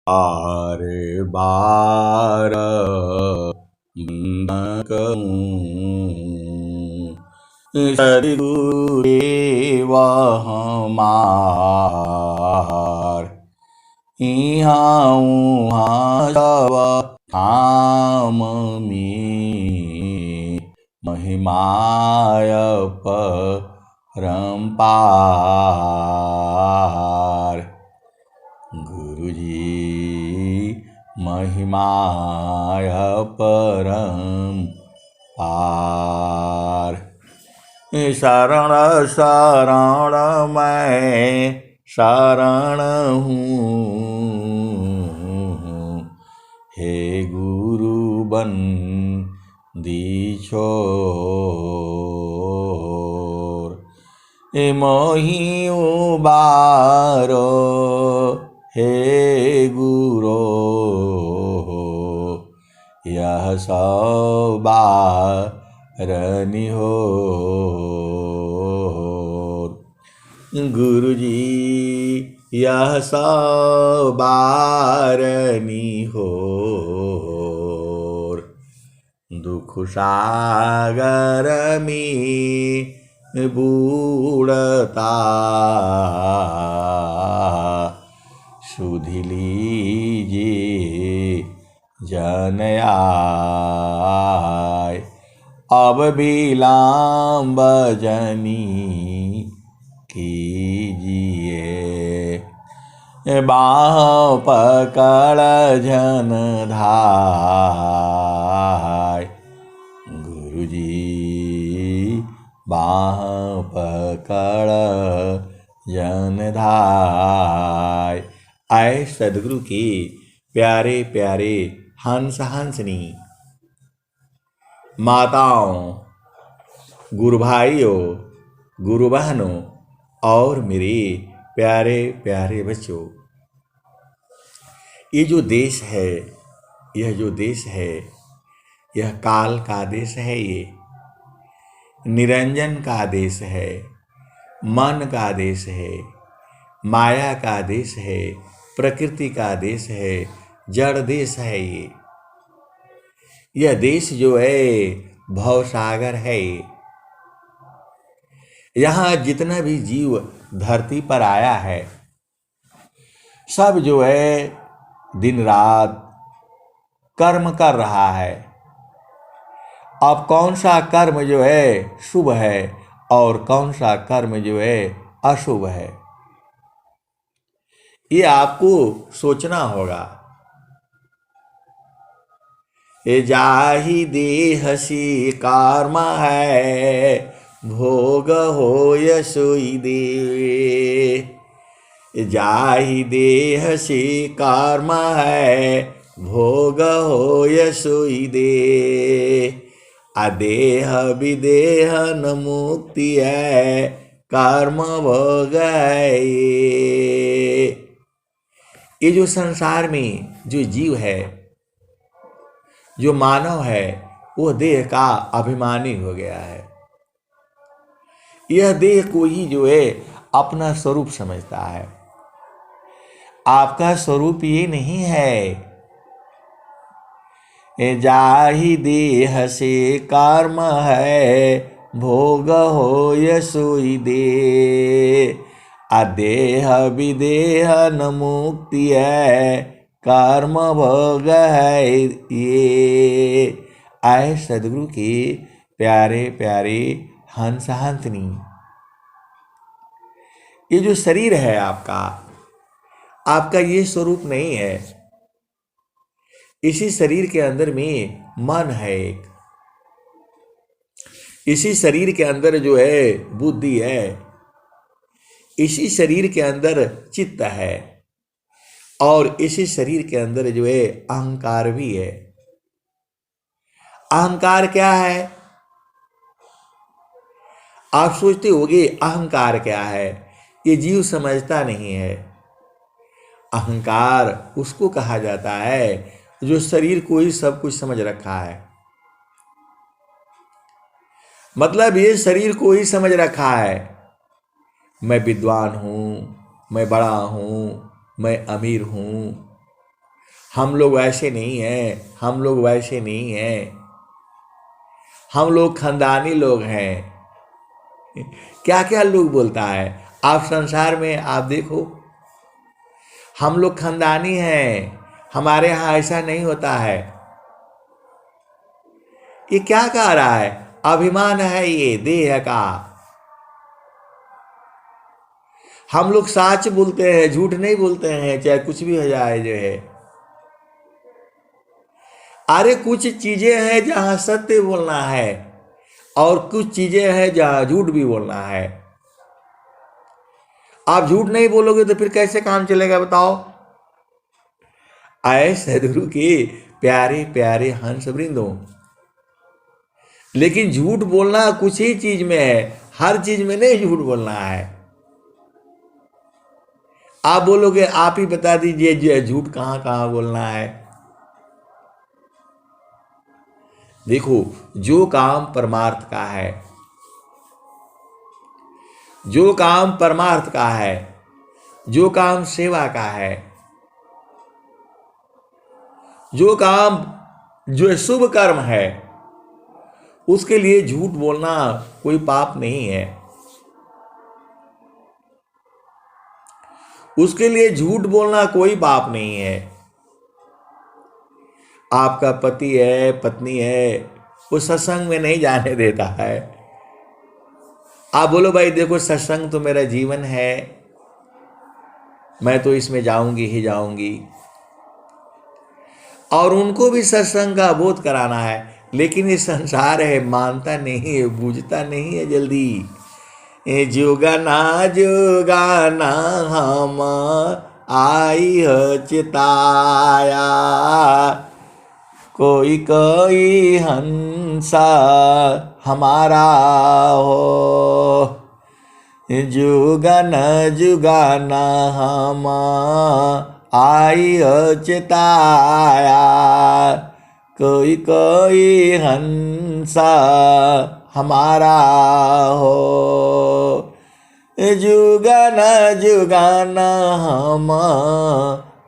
बार बार न कहूँ सद्गुरु हमार इहाँ उहाँ सब धाम में महिमाय परम्पार। गुरुजी महिमाय परम्पार। शरण शरण मैं शरण हूँ, हे गुरु बंदी छोर। मोहि उबारो हे गुरो, यह सब बारनी हो। गुरुजी यह सब बारनी हो। दुख सागर में बूढ़ता सुधि लीजिए जन आय। अब विलम्ब जनी कीजिए, बाह पकड़ जन धाय। गुरुजी बाह पकड़ जन धाय। आए सदगुरु के प्यारे प्यारे हंस हंसनी माताओं, गुरु भाइयों, गुरु बहनों और मेरे प्यारे प्यारे बच्चों, ये जो देश है, यह जो देश है, यह काल का देश है, ये निरंजन का देश है, मन का देश है, माया का देश है, प्रकृति का देश है, जड़ देश है। यह देश जो है भवसागर है। यहाँ जितना भी जीव धरती पर आया है, सब जो है दिन रात कर्म कर रहा है। अब कौन सा कर्म जो है शुभ है और कौन सा कर्म जो है अशुभ है, ये आपको सोचना होगा। ये जाहि देह से कर्म है, भोग होय सोई दे। जाहि देह से कर्म है, भोग होय सोई दे। अदेह विदेह न मुक्ति है, कर्म भोग है। ये जो संसार में जो जीव है, जो मानव है, वो देह का अभिमानी हो गया है। यह देह को ही जो है अपना स्वरूप समझता है। आपका स्वरूप ये नहीं है। जाहि देह से कर्म है, भोग होय सोई दे। अदेह विदेह न मुक्ति है, कर्म भोग है ये। आए सदगुरु के प्यारे प्यारे हंस हंसनी, ये जो शरीर है आपका ये स्वरूप नहीं है। इसी शरीर के अंदर में मन है एक, इसी शरीर के अंदर जो है बुद्धि है, इसी शरीर के अंदर चित्त है और इसी शरीर के अंदर जो है अहंकार भी है। अहंकार क्या है? आप सोचते होंगे अहंकार क्या है? ये जीव समझता नहीं है। अहंकार उसको कहा जाता है जो शरीर को ही सब कुछ समझ रखा है। मतलब ये शरीर को ही समझ रखा है। मैं विद्वान हूँ, मैं बड़ा हूँ, मैं अमीर हूँ, हम लोग वैसे नहीं हैं, हम लोग वैसे नहीं हैं, हम लोग खानदानी लोग हैं। क्या क्या लोग बोलता है। आप संसार में आप देखो, हम लोग खानदानी हैं, हमारे यहाँ ऐसा नहीं होता है। ये क्या कह रहा है? अभिमान है ये देह का। हम लोग सच बोलते हैं, झूठ नहीं बोलते हैं, चाहे कुछ भी हो जाए जो है। अरे कुछ चीजें हैं जहां सत्य बोलना है और कुछ चीजें हैं जहां झूठ भी बोलना है। आप झूठ नहीं बोलोगे तो फिर कैसे काम चलेगा बताओ। आए सदगुरु के प्यारे प्यारे हंस वृंदों, लेकिन झूठ बोलना कुछ ही चीज में है, हर चीज में नहीं झूठ बोलना है। आप बोलोगे, आप ही बता दीजिए जो झूठ कहां कहां बोलना है। देखो, जो काम परमार्थ का है, जो काम परमार्थ का है, जो काम सेवा का है, जो काम जो शुभ कर्म है, उसके लिए झूठ बोलना कोई पाप नहीं है। उसके लिए झूठ बोलना कोई पाप नहीं है। आपका पति है, पत्नी है, वो सत्संग में नहीं जाने देता है। आप बोलो भाई देखो सत्संग तो मेरा जीवन है, मैं तो इसमें जाऊंगी ही जाऊंगी, और उनको भी सत्संग का बोध कराना है, लेकिन ये संसार है, मानता नहीं है, बूझता नहीं है जल्दी। जुगाना जुगाना हम आई ह चिताया, कोई कोई हंसा हमारा हो। जुगन जुगाना हम आई चिताया, कोई कोई हंसा हमारा हो। जुगन जुगान हम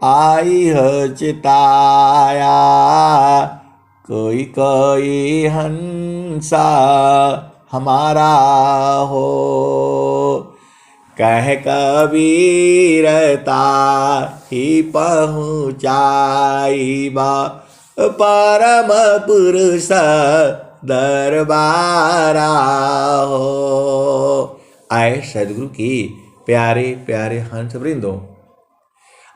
आई चिताया, कोई कोई हंसा हमारा हो। कह कबीरता ही पहुँचाई बा परम पुरुष दरबारा हो। आए सदगुरु की प्यारे प्यारे हंस वृंदों,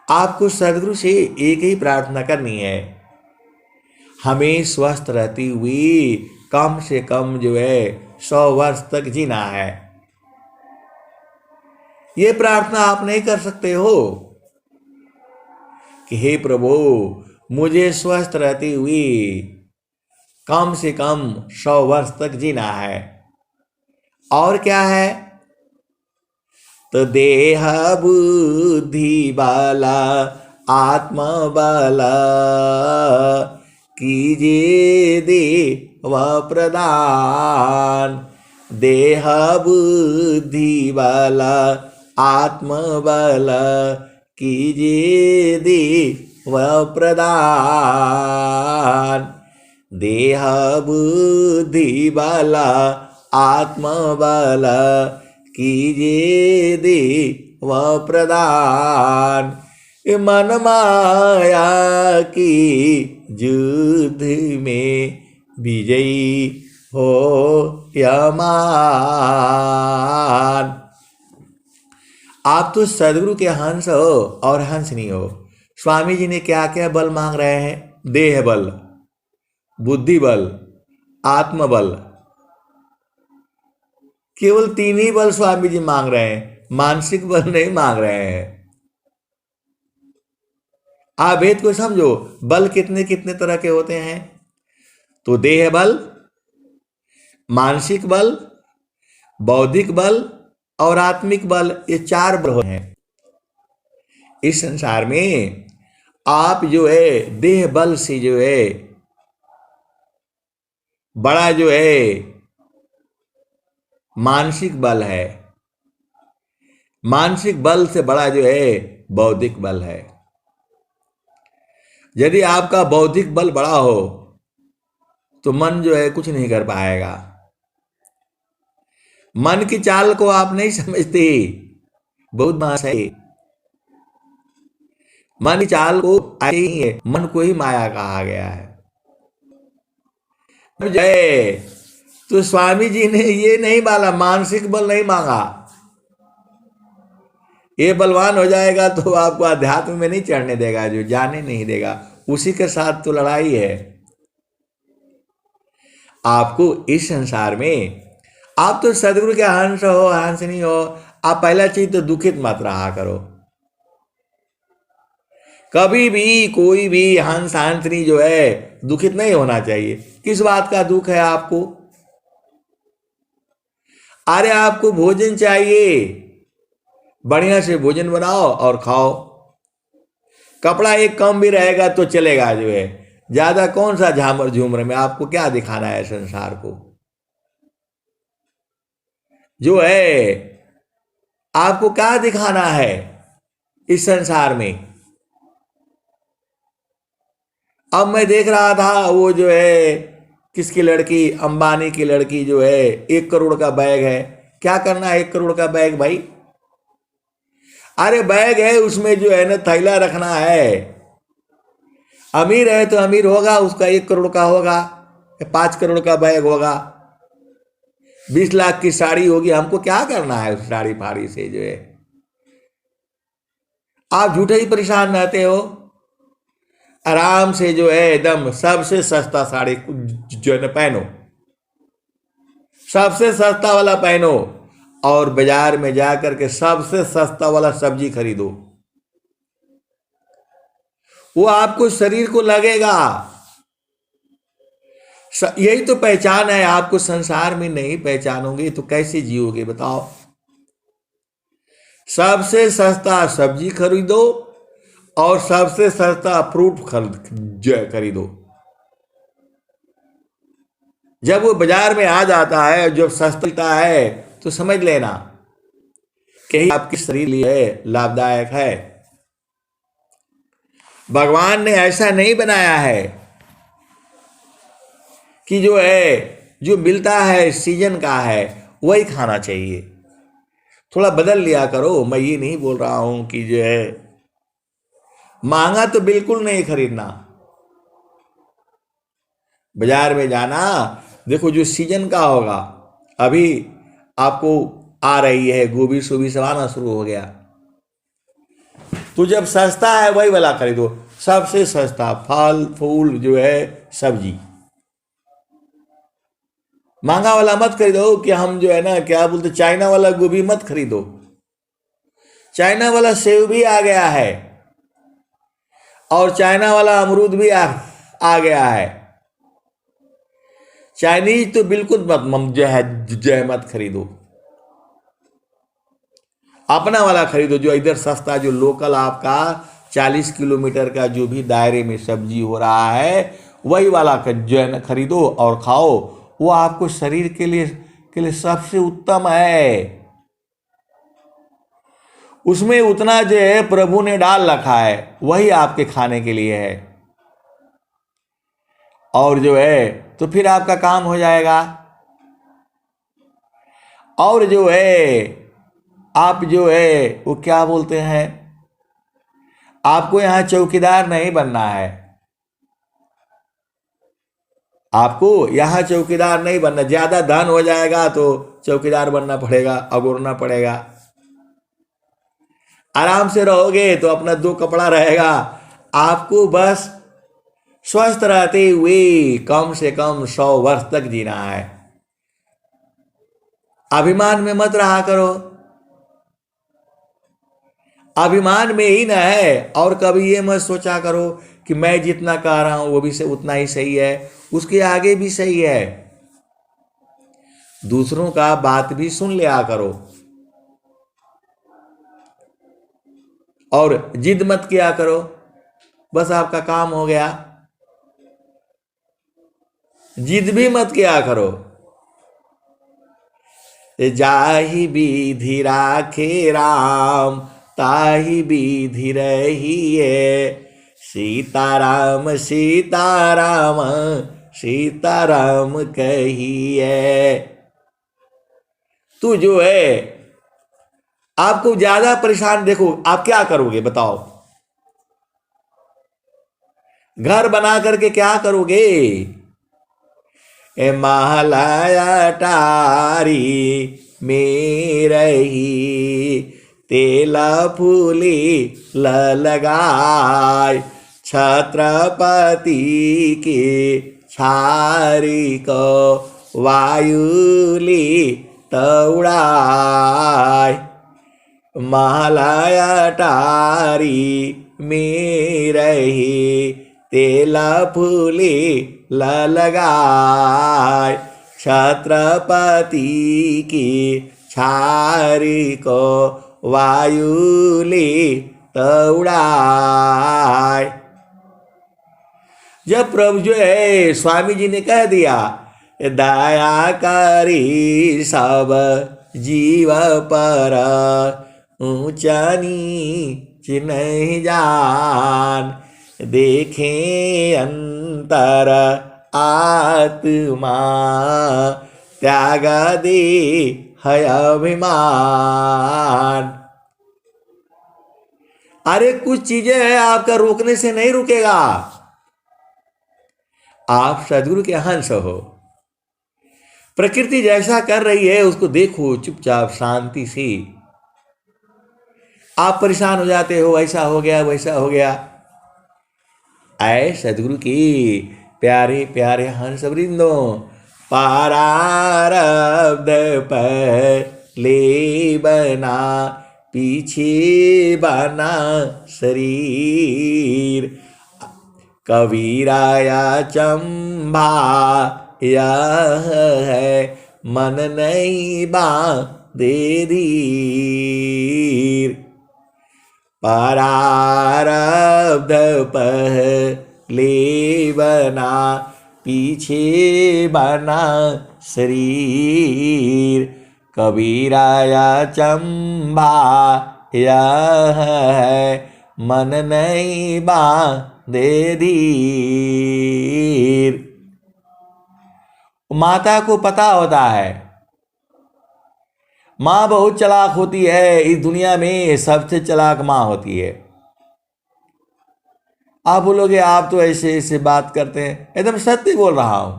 आपको सदगुरु से एक ही प्रार्थना करनी है, हमें स्वस्थ रहती हुई कम से कम जो है 100 वर्ष तक जीना है। ये प्रार्थना आप नहीं कर सकते हो कि हे प्रभु मुझे स्वस्थ रहती हुई कम से कम 100 वर्ष तक जीना है। और क्या है? तो देह बुद्धि बाला आत्मा बाला कीजिए देव प्रदान। देह बुद्धि बाला आत्मा बाला कीजिए देव प्रदान। देह बुद्धि बाला आत्मा बाला कीजिए देव प्रदान। मन माया की युद्ध में विजयी हो यमान। आप तो सदगुरु के हंस हो और हंसनी हो। स्वामी जी ने क्या क्या बल मांग रहे हैं? देह बल, बुद्धि बल, आत्म बल, केवल 3 ही बल स्वामी जी मांग रहे हैं, मानसिक बल नहीं मांग रहे हैं। आप वेद को समझो, बल कितने कितने तरह के होते हैं। तो देह बल, मानसिक बल, बौद्धिक बल और आत्मिक बल, ये 4 बल होते हैं। इस संसार में आप जो है देह बल से जो है बड़ा जो है मानसिक बल है, मानसिक बल से बड़ा जो है बौद्धिक बल है, यदि आपका बौद्धिक बल बड़ा हो तो मन जो है कुछ नहीं कर पाएगा। मन की चाल को आप नहीं समझते, बहुत बात है। मन की चाल को आई ही है, मन को ही माया कहा गया है। जय, तो स्वामी जी ने ये नहीं बोला, मानसिक बल नहीं मांगा। ये बलवान हो जाएगा तो आपको अध्यात्म में नहीं चढ़ने देगा, जो जाने नहीं देगा, उसी के साथ तो लड़ाई है। आपको इस संसार में, आप तो सदगुरु के हंस हो हंसनी हो, आप पहला चीज तो दुखित मत रहा करो। कभी भी कोई भी हंस हंसनी जो है दुखित नहीं होना चाहिए। किस बात का दुख है आपको? अरे आपको भोजन चाहिए, बढ़िया से भोजन बनाओ और खाओ। कपड़ा एक कम भी रहेगा तो चलेगा, जो है ज्यादा कौन सा झामर झूमर में आपको क्या दिखाना है संसार को? जो है आपको क्या दिखाना है इस संसार में? अब मैं देख रहा था वो जो है किसकी लड़की, अंबानी की लड़की जो है 1 करोड़ का बैग है। क्या करना है 1 करोड़ का बैग भाई? अरे बैग है, उसमें जो है ना थैला रखना है। अमीर है तो अमीर होगा, उसका 1 करोड़ का होगा, 5 करोड़ का बैग होगा, 20 लाख की साड़ी होगी। हमको क्या करना है उस साड़ी फाड़ी से? जो है आप झूठे ही परेशान रहते हो। आराम से जो है एकदम सबसे सस्ता साड़ी जो है ना पहनो, सबसे सस्ता वाला पहनो, और बाजार में जाकर के सबसे सस्ता वाला सब्जी खरीदो। वो आपको शरीर को लगेगा। यही तो पहचान है। आपको संसार में नहीं पहचानोगे तो कैसे जियोगे बताओ? सबसे सस्ता सब्जी खरीदो और सबसे सस्ता फ्रूट खरीदो। जब वो बाजार में आ जाता है, जब सस्ता है, तो समझ लेना कि आपके शरीर लिए लाभदायक है। भगवान ने ऐसा नहीं बनाया है कि जो है जो मिलता है सीजन का है वही खाना चाहिए। थोड़ा बदल लिया करो। मैं ये नहीं बोल रहा हूं कि जो है महंगा तो बिल्कुल नहीं खरीदना। बाजार में जाना, देखो जो सीजन का होगा, अभी आपको आ रही है गोभी शोभी सब आना शुरू हो गया, तो जब सस्ता है वही वाला खरीदो। सबसे सस्ता फल फूल जो है सब्जी, महंगा वाला मत खरीदो। कि हम जो है ना क्या बोलते, चाइना वाला गोभी मत खरीदो। चाइना वाला सेव भी आ गया है और चाइना वाला अमरूद भी आ गया है। चाइनीज तो बिल्कुल मत जो है मत खरीदो। अपना वाला खरीदो जो इधर सस्ता, जो लोकल आपका 40 किलोमीटर का जो भी दायरे में सब्जी हो रहा है वही वाला जो है ना खरीदो और खाओ। वो आपको शरीर के लिए सबसे उत्तम है। उसमें उतना जो है प्रभु ने डाल रखा है वही आपके खाने के लिए है, और जो है तो फिर आपका काम हो जाएगा। और जो है आप जो है वो क्या बोलते हैं, आपको यहां चौकीदार नहीं बनना है। आपको यहां चौकीदार नहीं बनना। ज्यादा धन हो जाएगा तो चौकीदार बनना पड़ेगा, अगोरना पड़ेगा। आराम से रहोगे तो अपना 2 कपड़ा रहेगा। आपको बस स्वस्थ रहते हुए कम से कम 100 वर्ष तक जीना है। अभिमान में मत रहा करो। अभिमान में ही ना है। और कभी ये मत सोचा करो कि मैं जितना कह रहा हूं वो भी से उतना ही सही है, उसके आगे भी सही है। दूसरों का बात भी सुन लिया करो और जिद मत किया करो, बस आपका काम हो गया। जिद भी मत किया करो। जाहि विधि राखे राम ताहि विधि रहिए, सीताराम सीताराम सीताराम कहिए। तू जो है आपको ज्यादा परेशान, देखो आप क्या करोगे बताओ, घर बना करके क्या करोगे? ए महलाया टारी में रही, तेला फूली लगाय, छत्रपति की छारी को वायुली तौड़ाय। महलाया टारी में रही, तेला फूली लगाय, छत्रपति की छारी को वायुली तौड़ाय। जब प्रभु जो है स्वामी जी ने कह दिया दया करी सब जीव पर, ऊंचा नीच नहीं जान, देखें अंतर आत्मा, त्याग दे है अभिमान। अरे कुछ चीजें हैं आपका रोकने से नहीं रुकेगा। आप सदगुरु के हंस हो, प्रकृति जैसा कर रही है उसको देखो चुपचाप शांति से। आप परेशान हो जाते हो, ऐसा हो गया वैसा हो गया। आए सदगुरु की प्यारे प्यारे हंस वृंदों, पारारब्ध पहले बना पीछे बना शरीर, कबीराया चंबा यह है मन नहीं बांधे धीर। प्रारब्ध पहले बना पीछे बना शरीर, कबीराया चंबा यह है मन नहीं बांधे धीर। माता को पता होता है, माँ बहुत चालाक होती है, इस दुनिया में सबसे चालाक माँ होती है। आप बोलोगे आप तो ऐसे ऐसे बात करते हैं, एकदम सत्य बोल रहा हूं।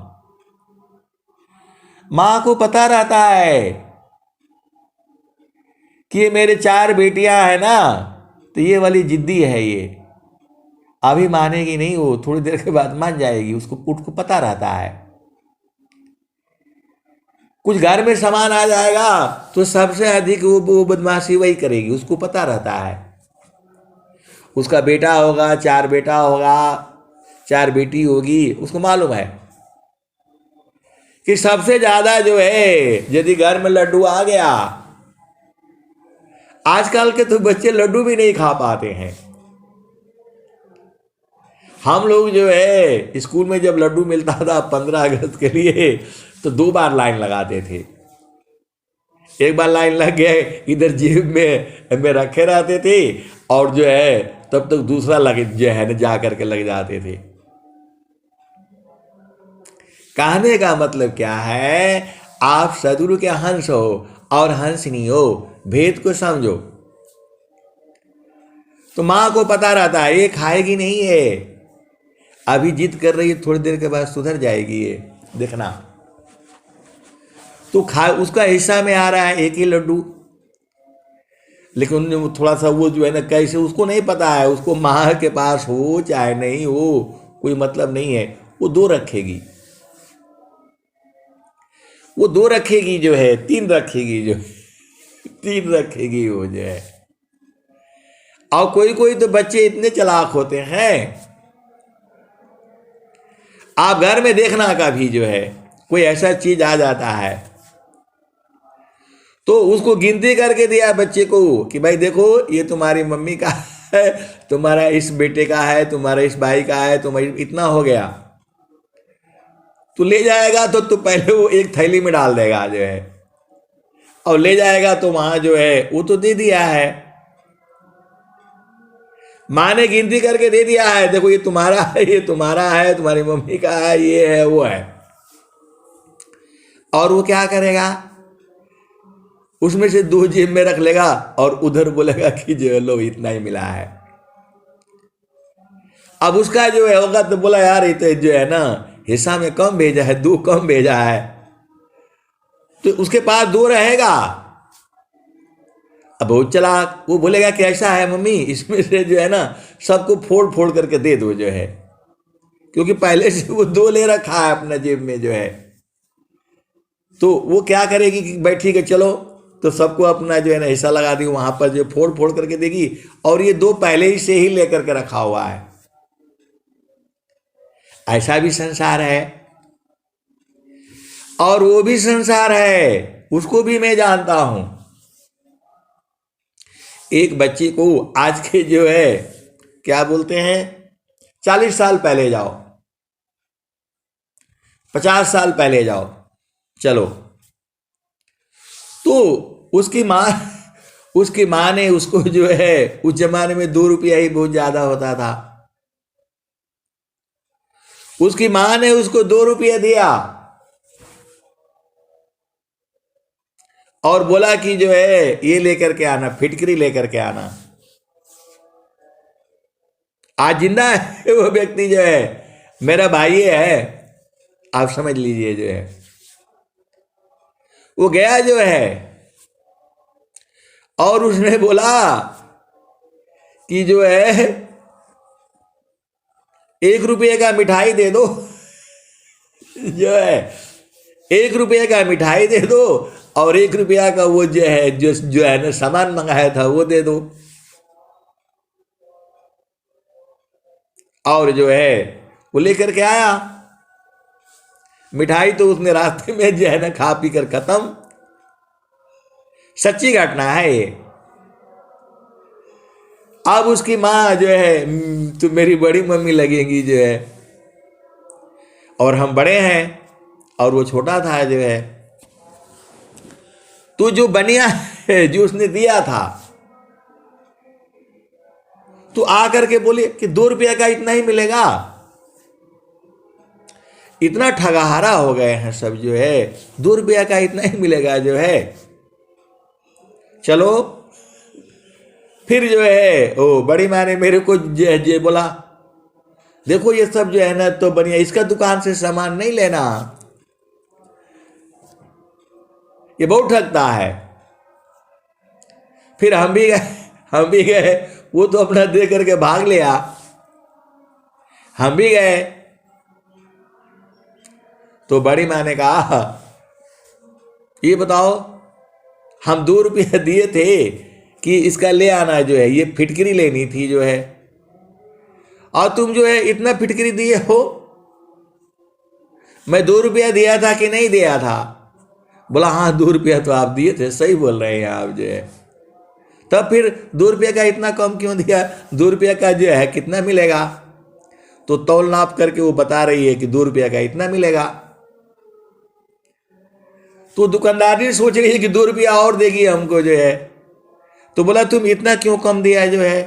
माँ को पता रहता है कि ये मेरे 4 बेटियां हैं ना, तो ये वाली जिद्दी है, ये अभी मानेगी नहीं, वो थोड़ी देर के बाद मान जाएगी, उसको पता रहता है। कुछ घर में सामान आ जाएगा तो सबसे अधिक वो बदमाशी वही करेगी, उसको पता रहता है। उसका बेटा होगा, 4 बेटा होगा, 4 बेटी होगी, उसको मालूम है कि सबसे ज्यादा जो है यदि घर में लड्डू आ गया, आजकल के तो बच्चे लड्डू भी नहीं खा पाते हैं। हम लोग जो है स्कूल में जब लड्डू मिलता था 15 अगस्त के लिए, तो 2 बार लाइन लगाते थे। एक बार लाइन लग गए, इधर जेब में रखे रहते थे, और जो है तब तक दूसरा लगे जो है ना जा करके लग जाते थे। कहने का मतलब क्या है, आप सदगुरु के हंस हो और हंसनी हो, भेद को समझो। तो माँ को पता रहता है ये खाएगी नहीं है, अभी जिद कर रही है, थोड़ी देर के बाद सुधर जाएगी ये, देखना। तो उसका हिस्सा में आ रहा है 1 ही लड्डू, लेकिन थोड़ा सा वो जो है ना कैसे, उसको नहीं पता है, उसको माँ के पास हो चाहे नहीं हो कोई मतलब नहीं है, वो 2 रखेगी, वो 2 रखेगी जो है, 3 रखेगी जो 3 रखेगी वो जो है। और कोई कोई तो बच्चे इतने चालाक होते हैं, आप घर में देखना कभी जो है कोई ऐसा चीज आ जाता है तो उसको गिनती करके दिया बच्चे को कि भाई देखो ये तुम्हारी मम्मी का है, तुम्हारा इस बेटे का है, तुम्हारा इस भाई का है, तुम्हारी इतना हो गया, तो ले जाएगा तो पहले वो एक थैली में डाल देगा जो है, और ले जाएगा तो वहां जो है वो तो दे दिया है। माँ ने गिनती करके दे दिया है, देखो ये तुम्हारा है, ये तुम्हारा है, तुम्हारी मम्मी का है, ये है, वो है। और वो क्या करेगा, उसमें से 2 जेब में रख लेगा और उधर बोलेगा कि जो लो इतना ही मिला है। अब उसका जो है होगा तो बोला यार ये तो जो है ना हिस्सा में कम भेजा है, 2 कम भेजा है, तो उसके पास 2 रहेगा। अब बहुत चालाक, वो बोलेगा कि ऐसा है मम्मी, इसमें से जो है ना सबको फोड़ फोड़ करके दे दो जो है, क्योंकि पहले से वो 2 ले रखा है अपना जेब में जो है। तो वो क्या करेगी कि भाई ठीक है चलो, तो सबको अपना जो है ना हिस्सा लगा दी, वहां पर जो फोड़ फोड़ करके देगी, और ये 2 पहले ही से ही लेकर के रखा हुआ है। ऐसा भी संसार है, और वो भी संसार है, उसको भी मैं जानता हूं। एक बच्चे को आज के जो है क्या बोलते हैं, 40 साल पहले जाओ, 50 साल पहले जाओ, चलो, तो उसकी माँ ने उसको जो है, उस जमाने में 2 रुपया ही बहुत ज्यादा होता था, उसकी माँ ने उसको 2 रुपया दिया और बोला कि जो है ये लेकर के आना, फिटकरी लेकर के आना। आज जिंदा है वो व्यक्ति जो है, मेरा भाई है, आप समझ लीजिए जो है। वो गया जो है और उसने बोला कि जो है 1 रुपये का मिठाई दे दो जो है 1 रुपये का मिठाई दे दो, और 1 रुपया का वो जो है जो है ना सामान मंगाया था वो दे दो। और जो है वो लेकर के आया मिठाई, तो उसने रास्ते में जो है ना खा पी कर खत्म। सच्ची घटना है ये। अब उसकी माँ जो है तो मेरी बड़ी मम्मी लगेंगी जो है, और हम बड़े हैं और वो छोटा था जो है, तो जो बनिया है जो उसने दिया था, तो आकर के बोले कि 2 रुपया का इतना ही मिलेगा। इतना ठगाहारा हो गए हैं सब जो है, 2 रुपया का इतना ही मिलेगा जो है। चलो फिर जो है ओ बड़ी माँ ने मेरे को जो बोला, देखो ये सब जो है ना तो बनिया, इसका दुकान से सामान नहीं लेना, ये बहुत ठगता है। फिर हम भी गए, वो तो अपना दे करके भाग लिया, हम भी गए। तो बड़ी माँ ने कहा ये बताओ, हम 2 रुपया दिए थे कि इसका ले आना जो है, ये फिटकरी लेनी थी जो है, और तुम जो है इतना फिटकरी दिए हो। मैं 2 रुपया दिया था कि नहीं दिया था? बोला हाँ 2 रुपया तो आप दिए थे, सही बोल रहे हैं आप जो है। तब फिर 2 रुपये का इतना कम क्यों दिया? 2 रुपये का जो है कितना मिलेगा? तो तौल नाप करके वो बता रही है कि 2 रुपये का इतना मिलेगा। तो दुकानदारी सोच रही है कि 2 रुपया और देगी हमको जो है। तो बोला तुम इतना क्यों कम दिया जो है?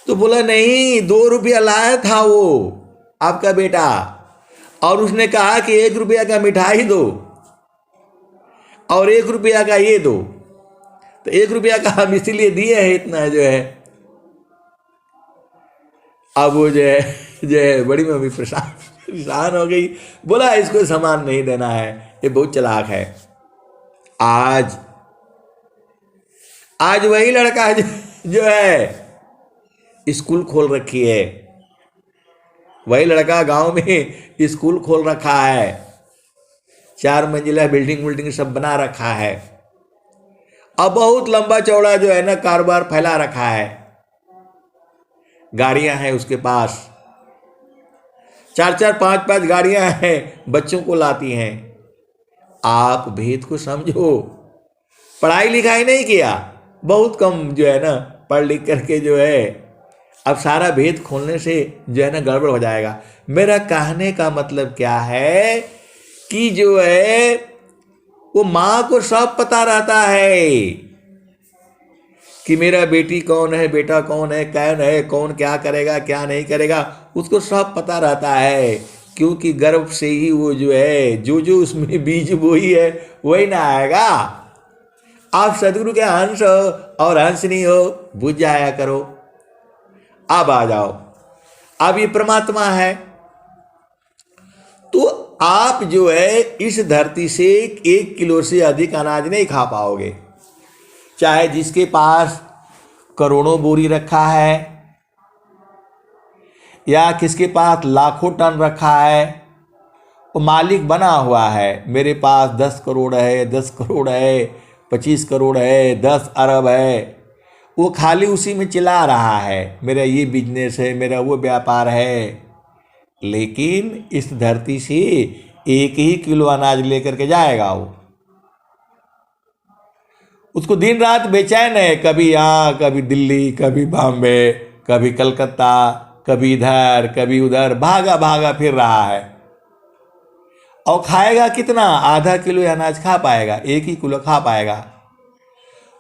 तो बोला नहीं, 2 रुपया लाया था वो आपका बेटा, और उसने कहा कि 1 रुपया का मिठाई दो और 1 रुपया का ये दो, तो 1 रुपया का हम इसीलिए दिए हैं इतना जो है। अब वो जो है बड़ी मम्मी परेशान हो गई, बोला इसको सामान नहीं देना है, ये बहुत चालाक है। आज वही लड़का जो है स्कूल खोल रखी है, वही लड़का गांव में स्कूल खोल रखा है, 4 मंजिला बिल्डिंग सब बना रखा है, अब बहुत लंबा चौड़ा जो है ना कारोबार फैला रखा है, गाड़ियां हैं उसके पास, 4 5 गाड़ियां हैं, बच्चों को लाती हैं। आप भेद को समझो, पढ़ाई लिखाई नहीं किया, बहुत कम जो है ना पढ़ लिख करके जो है, अब सारा भेद खोलने से जो है ना गड़बड़ हो जाएगा। मेरा कहने का मतलब क्या है कि जो है वो माँ को सब पता रहता है कि मेरा बेटी कौन है, बेटा कौन है, कौन क्या करेगा क्या नहीं करेगा, उसको सब पता रहता है, क्योंकि गर्भ से ही वो जो है जो जो उसमें बीज बोई है वही ना आएगा। आप सदगुरु के अंश हो और हंस नहीं हो, बुझ जाया करो। अब आ जाओ, अब ये परमात्मा है, तो आप जो है इस धरती से 1 किलो से अधिक अनाज नहीं खा पाओगे। चाहे जिसके पास करोड़ों बोरी रखा है या किसके पास लाखों टन रखा है, वो मालिक बना हुआ है, मेरे पास 10 करोड़ है, 10 करोड़ है, 25 करोड़ है, 10 अरब है, वो खाली उसी में चिल्ला रहा है मेरा ये बिजनेस है, मेरा वो व्यापार है। लेकिन इस धरती से 1 ही किलो अनाज लेकर के जाएगा वो, उसको दिन रात बेचैन है, कभी यहाँ कभी दिल्ली, कभी बॉम्बे, कभी कलकत्ता, कभी इधर कभी उधर, भागा भागा फिर रहा है। और खाएगा कितना? आधा किलो अनाज खा पाएगा, 1 ही किलो खा पाएगा।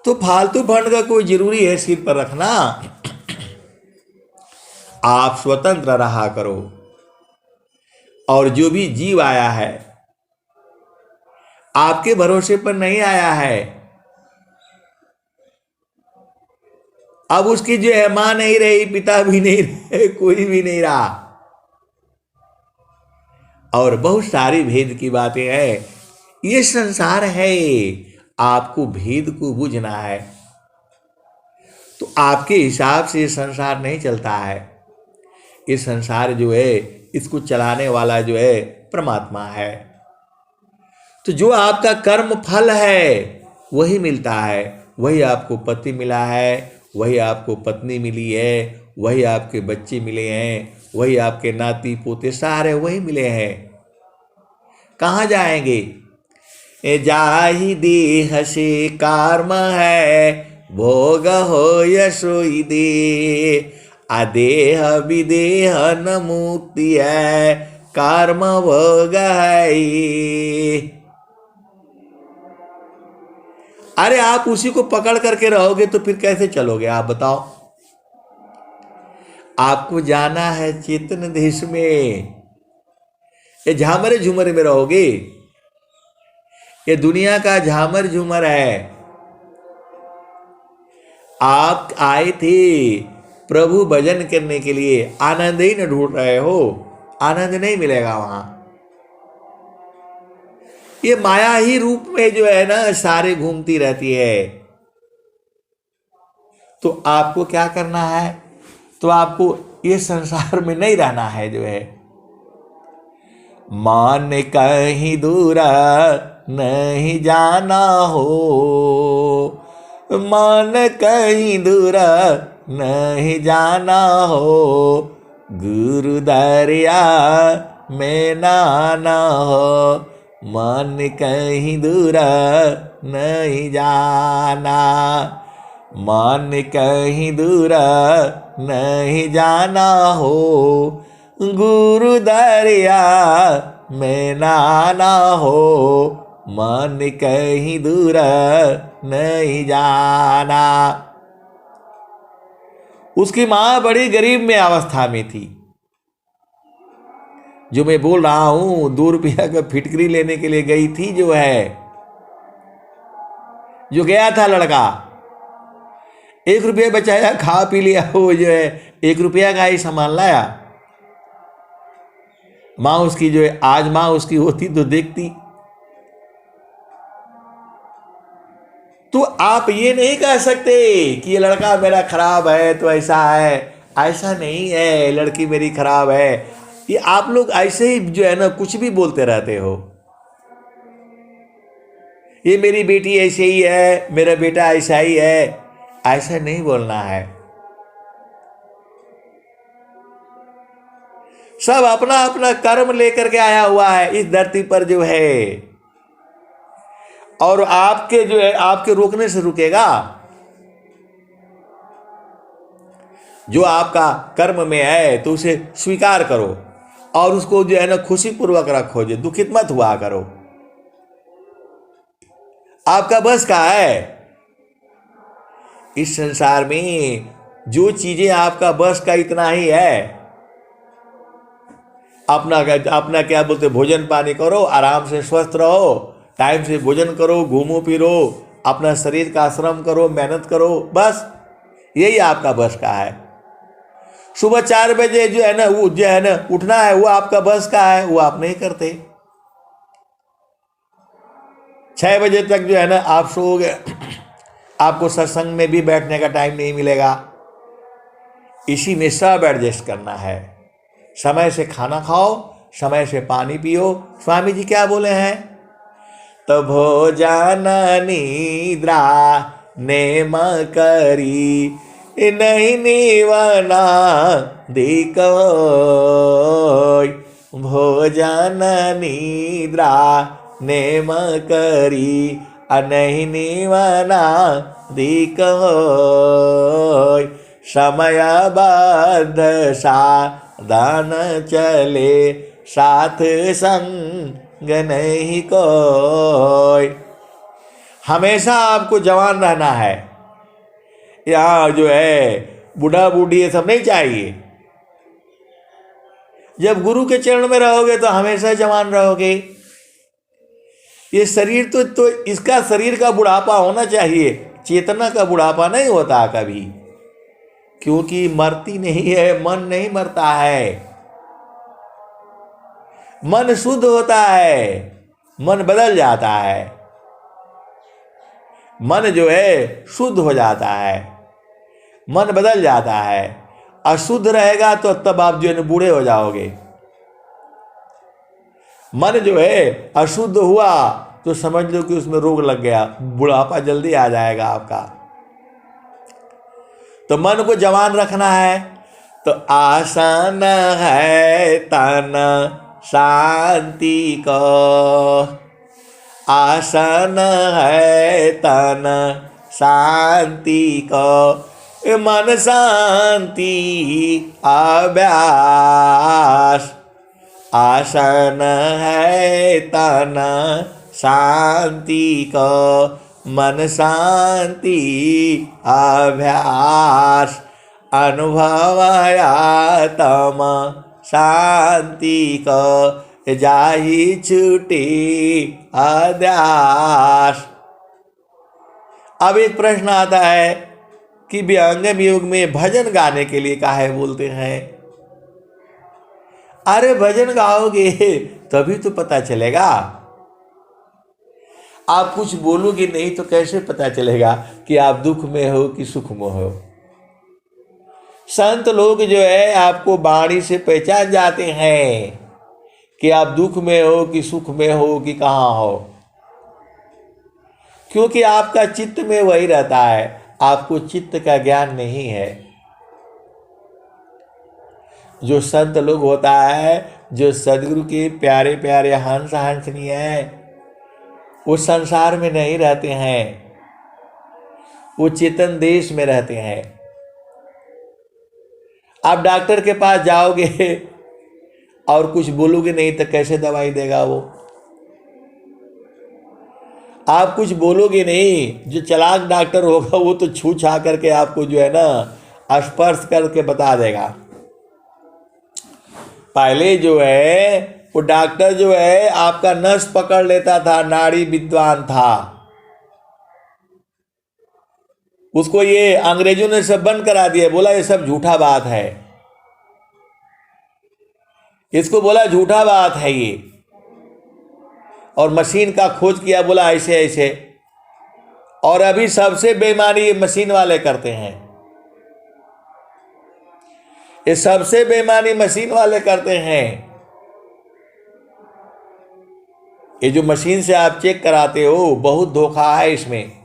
तो फालतू फंड का कोई जरूरी है सिर पर रखना? आप स्वतंत्र रहा करो। और जो भी जीव आया है आपके भरोसे पर नहीं आया है, अब उसकी जो है मां नहीं रही, पिता भी नहीं रहे, कोई भी नहीं रहा, और बहुत सारी भेद की बातें हैं। ये संसार है, आपको भेद को बुझना है। तो आपके हिसाब से ये संसार नहीं चलता है। ये संसार जो है इसको चलाने वाला जो है परमात्मा है। तो जो आपका कर्म फल है वही मिलता है, वही आपको पति मिला है, वही आपको पत्नी मिली है, वही आपके बच्चे मिले हैं, वही आपके नाती पोते सारे वही मिले हैं। कहाँ जाएंगे? जाहि देह से कर्म है, भोग हो यशोई दे, अदेह विदेह न मुक्ति है, कर्म भोग है। अरे आप उसी को पकड़ करके रहोगे तो फिर कैसे चलोगे? आप बताओ। आपको जाना है चेतन देश में, ये झामरे झूमरे में रहोगे? ये दुनिया का झामर झूमर है। आप आए थे प्रभु भजन करने के लिए, आनंद ही न ढूंढ रहे हो, आनंद नहीं मिलेगा वहां। ये माया ही रूप में जो है ना सारे घूमती रहती है। तो आपको क्या करना है? तो आपको ये संसार में नहीं रहना है जो है। मान कहीं दूर नहीं जाना हो, मान कहीं दूर नहीं जाना हो, गुरु दरिया में नाना हो, मन कहीं दूर नहीं जाना, मन कहीं दूर नहीं जाना हो, गुरु दरिया में नाना हो, मन कहीं दूर नहीं जाना। उसकी मां बड़ी गरीब में अवस्था में थी। जो मैं बोल रहा हूं 2 रुपया का फिटकरी लेने के लिए गई थी, जो है जो गया था लड़का, 1 रुपया बचाया, खा पी लिया, वो जो है 1 रुपया का ही सामान लाया। मां उसकी जो है, आज मां उसकी होती तो देखती। तो आप ये नहीं कह सकते कि ये लड़का मेरा खराब है तो ऐसा है, ऐसा नहीं है, लड़की मेरी खराब है। ये आप लोग ऐसे ही जो है ना कुछ भी बोलते रहते हो। ये मेरी बेटी ऐसे ही है, मेरा बेटा ऐसा ही है, ऐसा नहीं बोलना है। सब अपना अपना कर्म लेकर के आया हुआ है इस धरती पर जो है, और आपके जो है आपके रोकने से रुकेगा? जो आपका कर्म में है तो उसे स्वीकार करो और उसको जो है ना खुशी पूर्वक रखो, जो दुखित मत हुआ करो। आपका बस का है? इस संसार में जो चीजें आपका बस का इतना ही है, अपना क्या बोलते, भोजन पानी करो, आराम से स्वस्थ रहो, टाइम से भोजन करो, घूमो फिरो, अपना शरीर का श्रम करो, मेहनत करो, बस यही आपका बस का है। सुबह 4 बजे जो है ना, वो जो है ना उठना है, वो आपका बस का है, वो आप नहीं करते। 6 बजे तक जो है ना आप सोओगे, आपको सत्संग में भी बैठने का टाइम नहीं मिलेगा। इसी में सब एडजस्ट करना है। समय से खाना खाओ, समय से पानी पियो। स्वामी जी क्या बोले हैं? तो भोजन निद्रा नेम करी, नहीं निवना दिको। भोजन निद्रा नेम करी, नहीं निवना दिको। समयबद्ध साधन चले, साथ संग नहीं कोई। हमेशा आपको जवान रहना है। यहाँ जो है बूढ़ा बूढ़ी ये सब नहीं चाहिए। जब गुरु के चरण में रहोगे तो हमेशा जवान रहोगे। ये शरीर तो इसका शरीर का बुढ़ापा होना चाहिए, चेतना का बुढ़ापा नहीं होता कभी, क्योंकि मरती नहीं है, मन नहीं मरता है। मन शुद्ध होता है, मन बदल जाता है, मन जो है शुद्ध हो जाता है, मन बदल जाता है। अशुद्ध रहेगा तो तब आप जो है बूढ़े हो जाओगे। मन जो है अशुद्ध हुआ तो समझ लो कि उसमें रोग लग गया, बुढ़ापा जल्दी आ जाएगा आपका। तो मन को जवान रखना है। तो आसन है तन शांति को, आसन है तन शांति को, मन शांति अभ्यास। आसन है तन शांति को, मन शांति अभ्यास। अनुभवयातम शांति को, जाहि छूटी अध्यास। अब एक प्रश्न आता है कि विहंगम योग में भजन गाने के लिए काहे बोलते हैं? अरे भजन गाओगे तभी तो पता चलेगा। आप कुछ बोलोगे नहीं तो कैसे पता चलेगा कि आप दुख में हो कि सुख में हो? संत लोग जो है आपको वाणी से पहचान जाते हैं कि आप दुख में हो कि सुख में हो कि कहाँ हो, क्योंकि आपका चित्त में वही रहता है, आपको चित्त का ज्ञान नहीं है। जो संत लोग होता है, जो सदगुरु के प्यारे प्यारे हंस हंसनी है, वो संसार में नहीं रहते हैं, वो चेतन देश में रहते हैं। आप डॉक्टर के पास जाओगे और कुछ बोलोगे नहीं तो कैसे दवाई देगा वो? आप कुछ बोलोगे नहीं, जो चालाक डॉक्टर होगा वो तो छू छा करके आपको जो है ना स्पर्श करके बता देगा। पहले जो है वो डॉक्टर जो है आपका नस पकड़ लेता था, नाड़ी विद्वान था। उसको ये अंग्रेजों ने सब बंद करा दिया, बोला ये सब झूठा बात है, इसको बोला झूठा बात है ये, और मशीन का खोज किया, बोला ऐसे ऐसे। और अभी सबसे बेईमानी ये मशीन वाले करते हैं, ये सबसे बेईमानी मशीन वाले करते हैं। ये जो मशीन से आप चेक कराते हो, बहुत धोखा है इसमें।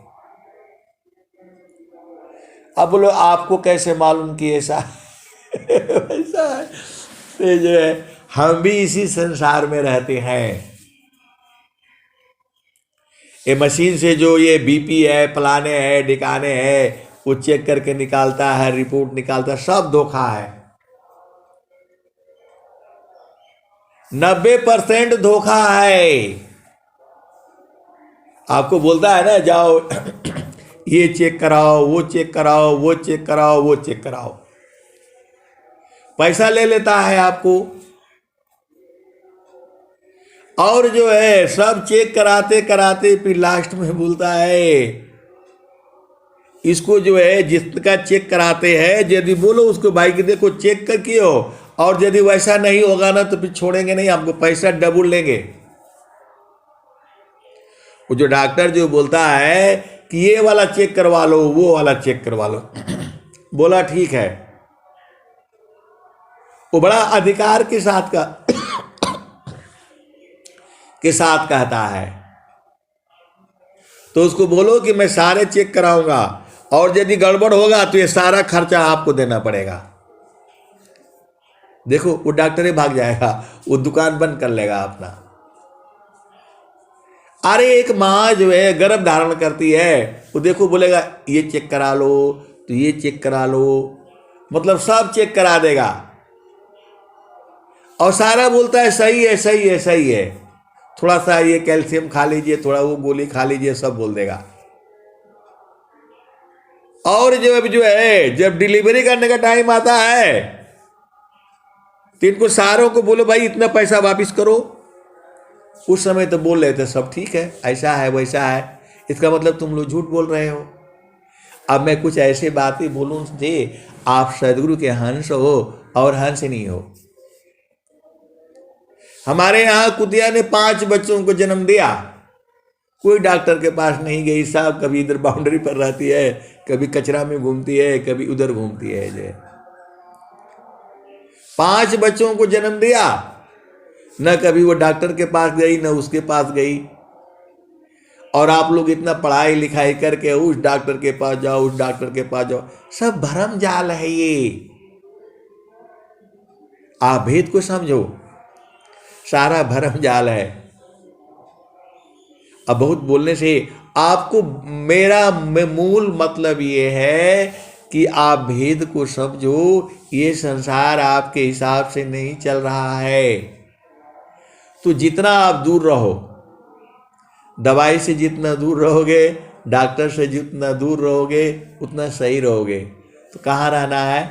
अब बोलो आपको कैसे मालूम कि ऐसा वैसा है? तो जो है हम भी इसी संसार में रहते हैं। ये मशीन से जो ये बीपी है, फलाने है, ढिकाने है, वो चेक करके निकालता है, रिपोर्ट निकालता है, सब धोखा है। 90% धोखा है। आपको बोलता है ना जाओ ये चेक कराओ, वो चेक कराओ, वो चेक कराओ, वो चेक कराओ, पैसा ले लेता है आपको। और जो है सब चेक कराते कराते फिर लास्ट में बोलता है, इसको जो है जिसका चेक कराते हैं यदि बोलो उसको भाई कि देखो चेक कर किए हो, और यदि वैसा नहीं होगा ना तो फिर छोड़ेंगे नहीं, हमको पैसा डबल लेंगे। वो जो डॉक्टर जो बोलता है कि ये वाला चेक करवा लो, वो वाला चेक करवा लो, बोला ठीक है। वो बड़ा अधिकार के साथ कहता है, तो उसको बोलो कि मैं सारे चेक कराऊंगा, और यदि गड़बड़ होगा तो ये सारा खर्चा आपको देना पड़ेगा। देखो वो डॉक्टर ही भाग जाएगा, वो दुकान बंद कर लेगा अपना। अरे एक माँ जो है गर्भ धारण करती है, वो देखो बोलेगा ये चेक करा लो, तो ये चेक करा लो, मतलब सब चेक करा देगा, और सारा बोलता है सही है सही है सही है, थोड़ा सा ये कैल्शियम खा लीजिए, थोड़ा वो गोली खा लीजिए, सब बोल देगा। और जो है जब डिलीवरी करने का टाइम आता है तो इनको सारों को बोलो भाई इतना पैसा वापस करो। उस समय तो बोल रहे थे सब ठीक है, ऐसा है वैसा है, इसका मतलब तुम लोग झूठ बोल रहे हो। अब मैं कुछ ऐसे बातें बोलूं जे आप सदगुरु के हंस हो और हंस नहीं हो। हमारे यहाँ कुतिया ने 5 बच्चों को जन्म दिया, कोई डॉक्टर के पास नहीं गई साहब, कभी इधर बाउंड्री पर रहती है, कभी कचरा में घूमती है, कभी उधर घूमती है। जो 5 बच्चों को जन्म दिया, न कभी वो डॉक्टर के पास गई न उसके पास गई। और आप लोग इतना पढ़ाई लिखाई करके उस डॉक्टर के पास जाओ, उस डॉक्टर के पास जाओ, सब भरम जाल है ये। आप भेद को समझो, सारा भरम जाल है। अब बहुत बोलने से आपको मेरा मूल मतलब ये है कि आप भेद को समझो। ये संसार आपके हिसाब से नहीं चल रहा है। तो जितना आप दूर रहो, दवाई से जितना दूर रहोगे, डॉक्टर से जितना दूर रहोगे, उतना सही रहोगे। तो कहाँ रहना है?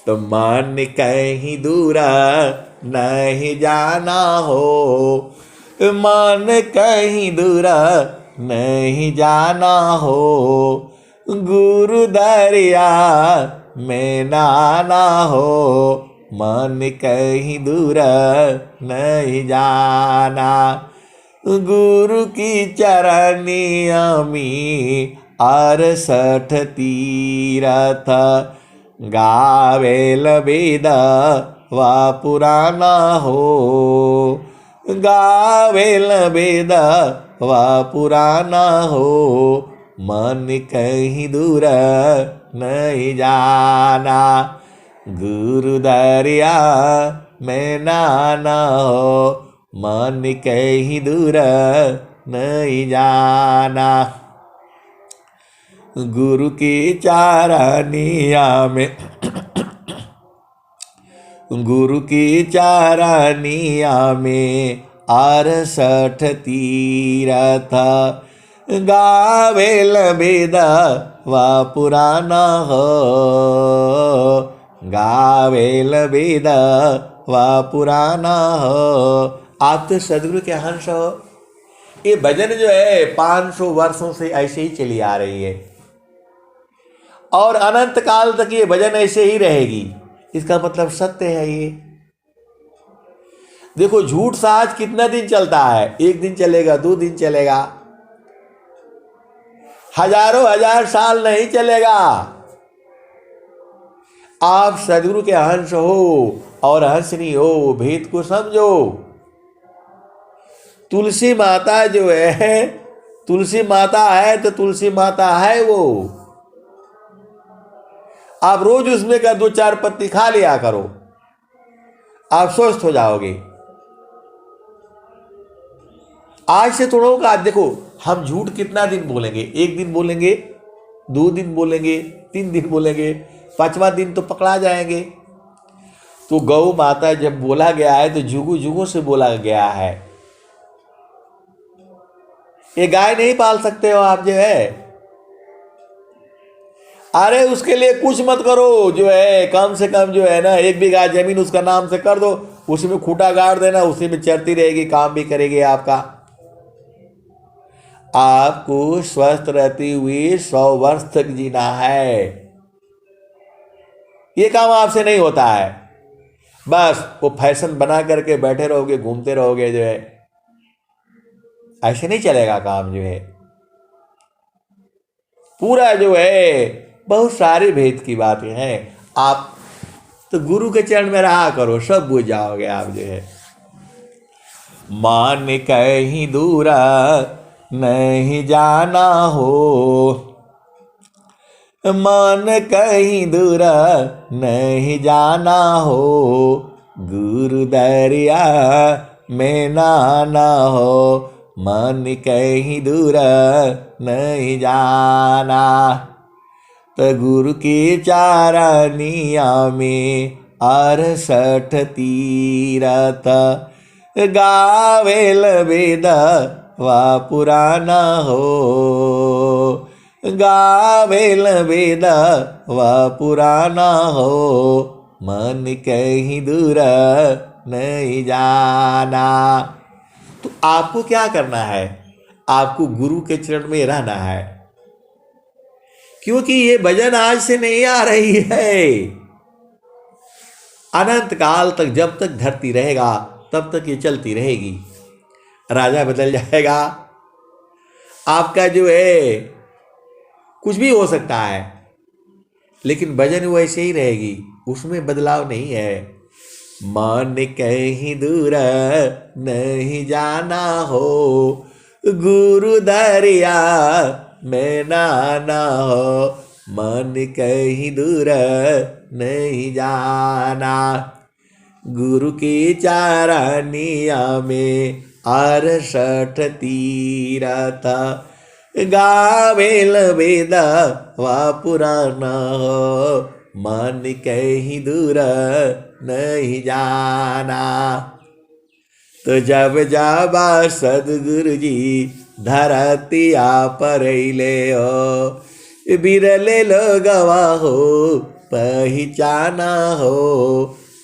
तो मन कहीं दूरा नहीं जाना हो, मन कहीं दूरा नहीं जाना हो, गुरु दरिया में नाना हो, मन कहीं दूरा नहीं जाना। गुरु की चरनिया में 68 तीरथ, गावेल वेद वा पुराना हो, गावेल वेद वा पुराना हो, मन कहीं दूर नहीं जाना, गुरु दरिया में नाना हो, मन कहीं दूर नहीं जाना। गुरु की चारनिया में गुरु की चारनिया में 68 तीरथ, गावेल वेद वा पुराना हो, गावेल वेद वा पुराना हो। आप तो सदगुरु के हंस हो। ये भजन जो है 500 वर्षों से ऐसे ही चली आ रही है, और अनंत काल तक ये भजन ऐसे ही रहेगी। इसका मतलब सत्य है ये। देखो झूठ साज कितना दिन चलता है? 1 दिन चलेगा, 2 दिन चलेगा, हजारों हजार साल नहीं चलेगा। आप सदगुरु के हंस हो और हंसनी हो, भेद को समझो। तुलसी माता जो है, तुलसी माता है तो तुलसी माता है वो। आप रोज उसमें का 2-4 पत्ती खा लिया करो, आप स्वस्थ हो जाओगे। आज से थोड़ा होगा। देखो हम झूठ कितना दिन बोलेंगे? 1 दिन बोलेंगे, 2 दिन बोलेंगे, 3 दिन बोलेंगे, 5वां दिन तो पकड़ा जाएंगे। तो गौ माता जब बोला गया है तो जुगू जुगू से बोला गया है। ये गाय नहीं पाल सकते हो आप जो है, अरे उसके लिए कुछ मत करो, जो है कम से कम जो है ना 1 बीघा जमीन उसका नाम से कर दो, उसी में खूंटा गाड़ देना, उसी में चरती रहेगी, काम भी करेगी आपका। आपको स्वस्थ रहती हुई 100 वर्ष तक जीना है। ये काम आपसे नहीं होता है। बस वो फैशन बना करके बैठे रहोगे, घूमते रहोगे, जो है ऐसे नहीं चलेगा काम। जो है पूरा जो है बहुत सारे भेद की बातें हैं। आप तो गुरु के चरण में रहा करो, सब बुझ जाओगे आप। जो है मान कहीं दूरा नहीं जाना हो, मान कहीं दूरा नहीं जाना हो, गुरु दरिया में नाना हो, मन कहीं दूरा नहीं जाना। तो गुरु की चारनिया में 68 तीरथ, गावेल वेद वा पुराना हो, गावेल वेद वा पुराना हो, मन कहीं दूर नहीं जाना। तो आपको क्या करना है? आपको गुरु के चरण में रहना है, क्योंकि ये भजन आज से नहीं आ रही है। अनंत काल तक, जब तक धरती रहेगा तब तक ये चलती रहेगी। राजा बदल जाएगा, आपका जो है कुछ भी हो सकता है, लेकिन भजन वैसे ही रहेगी, उसमें बदलाव नहीं है। मन कहीं दूर नहीं जाना हो, गुरु दरिया में नाना हो, मन कहीं दूर नहीं जाना। गुरु की चारनिया में 68 तीरथ, गावेल वेद वा पुराना हो, मन कहीं दूर नहीं जाना। तो जब जाबा सदगुरु जी धरतिया पर ले हो, बिरले लोगवा हो पहचाना हो,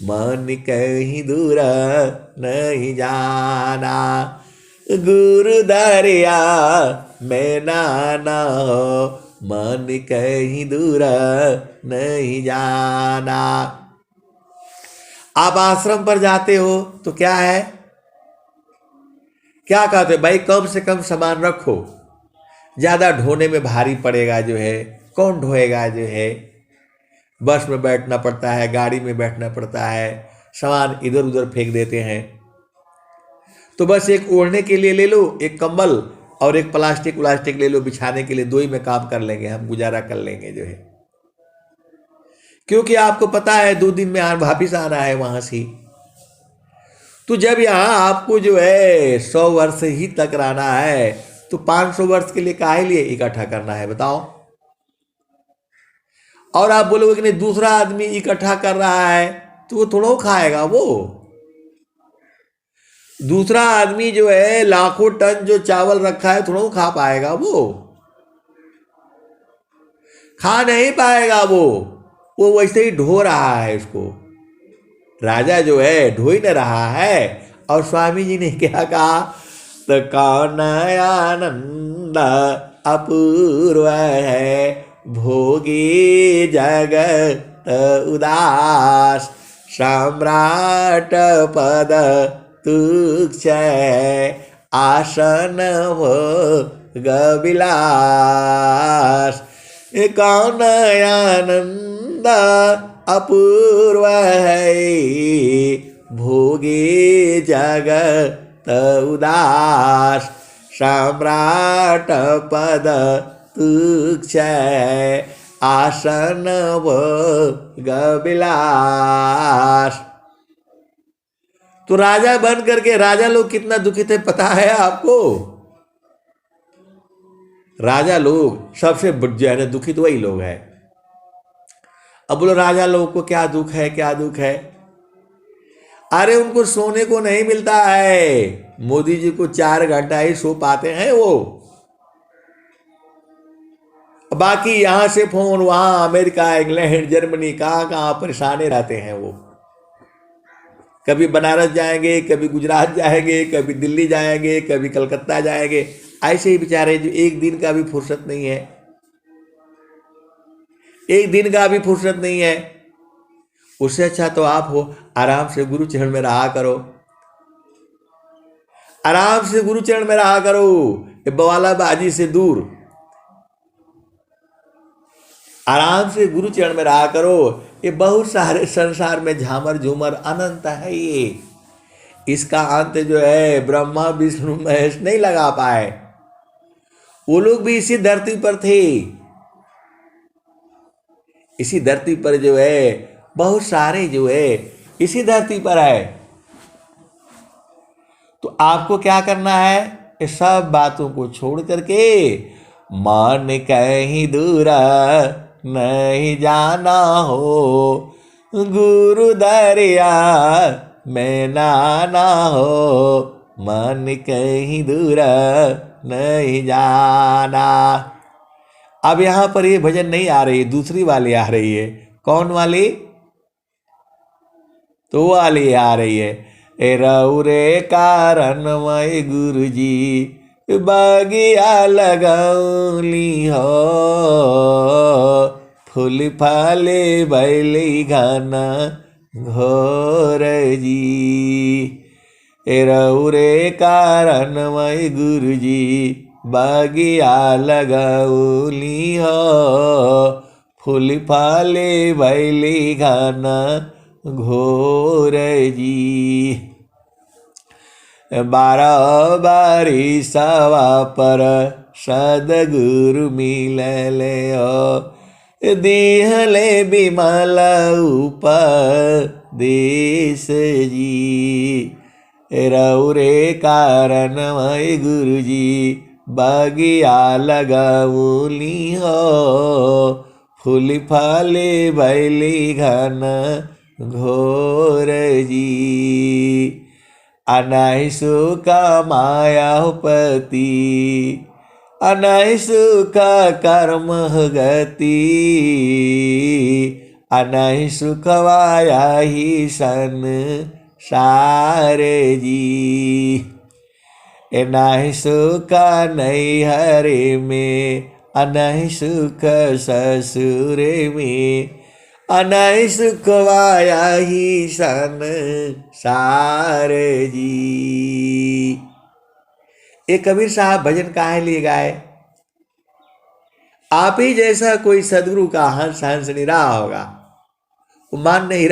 मन कहीं दूर नहीं जाना। गुरु दरिया में नाना हो, मन कहीं दूर नहीं जाना। आप आश्रम पर जाते हो तो क्या है, क्या कहते भाई कम से कम सामान रखो, ज़्यादा ढोने में भारी पड़ेगा। जो है कौन ढोएगा? जो है बस में बैठना पड़ता है, गाड़ी में बैठना पड़ता है, सामान इधर उधर फेंक देते हैं। तो बस एक ओढ़ने के लिए ले लो, एक कंबल और एक प्लास्टिक ले लो बिछाने के लिए, 2 ही में काम कर लेंगे, हम गुजारा कर लेंगे। जो है क्योंकि आपको पता है 2 दिन में वापिस आना है वहां से। तो जब यहाँ आपको जो है 100 वर्ष ही तक रहना है, तो 500 वर्ष के लिए काहे लिए इकट्ठा करना है बताओ? और आप बोलोगे कि नहीं दूसरा आदमी इकट्ठा कर रहा है, तो वो थोड़ा खाएगा। वो दूसरा आदमी जो है लाखों टन जो चावल रखा है, थोड़ा खा पाएगा? वो खा नहीं पाएगा। वो वैसे ही ढो रहा है इसको। राजा जो है ढो ही न रहा है। और स्वामी जी ने क्या कहा? तो कौन आनंद अपूर्व है, भोगी जगत उदास, सम्राट पद तुक्ष, आसन भोग विलास। कौन आनंद अपूर्व है, भोगी जगत उदास, सम्राट पद तुक्ष, आसन भोग विलास। तो राजा बन करके राजा लोग कितना दुखित है पता है आपको? राजा लोग सबसे जो है ना दुखित वही लोग हैं। अब बोलो राजा लोगों को क्या दुख है, क्या दुख है? अरे उनको सोने को नहीं मिलता है। मोदी जी को 4 घंटा ही सो पाते हैं वो। बाकी यहाँ से फोन, वहाँ अमेरिका, इंग्लैंड, जर्मनी, कहाँ कहाँ परेशाने रहते हैं वो। कभी बनारस जाएंगे, कभी गुजरात जाएंगे, कभी दिल्ली जाएंगे, कभी कलकत्ता जाएंगे। ऐसे ही बेचारे जो एक दिन का भी फुर्सत नहीं है, एक दिन का भी फुर्सत नहीं है। उससे अच्छा तो आप हो, आराम से गुरु चरण में रहा करो, आराम से गुरु चरण में रहा करो, ये बवालाबाजी से दूर आराम से गुरु चरण में रहा करो। ये बहुत सारे संसार में झामर झूमर अनंत है, ये इसका अंत जो है ब्रह्मा विष्णु महेश नहीं लगा पाए। वो लोग भी इसी धरती पर थे, इसी धरती पर जो है बहुत सारे जो है इसी धरती पर है। तो आपको क्या करना है, ये सब बातों को छोड़ करके मन कहीं दूर नहीं जाना हो, गुरु दरिया में नाना हो, मन कहीं दूर नहीं जाना। अब यहां पर ये भजन नहीं आ रही, दूसरी वाली आ रही है। कौन वाली? तो वाली आ रही है, ए रौरे कारण मय गुरु जी बगिया लगौली हो, फूल फाले बैली घना घोर जी। ए रौरे कारण मय गुरु जी बगिया लगौली हो, फूल फाले बैली घना घोर जी। 12 बारी सवा पर सदगुरु मिलले हो, दिहले बिमल उपदेश जी। रौरे कारण मय गुरु जी बगिया लगौली हो, फूल फाले बैली घना घोर जी। अनाहि सुख माया पति, अनाहि सुख कर्म गति, अनाहि सुख वाया ही सन सार जी। अनाहि सुख नैहरे में, अनाहि सुख ससुर में, अनाहि सुख वाया ही सन सार जी। ये कबीर साहब भजन काहे लिए गाए? आप ही जैसा कोई सदगुरु का हंस हंस नहीं रहा होगा, वो मान नहीं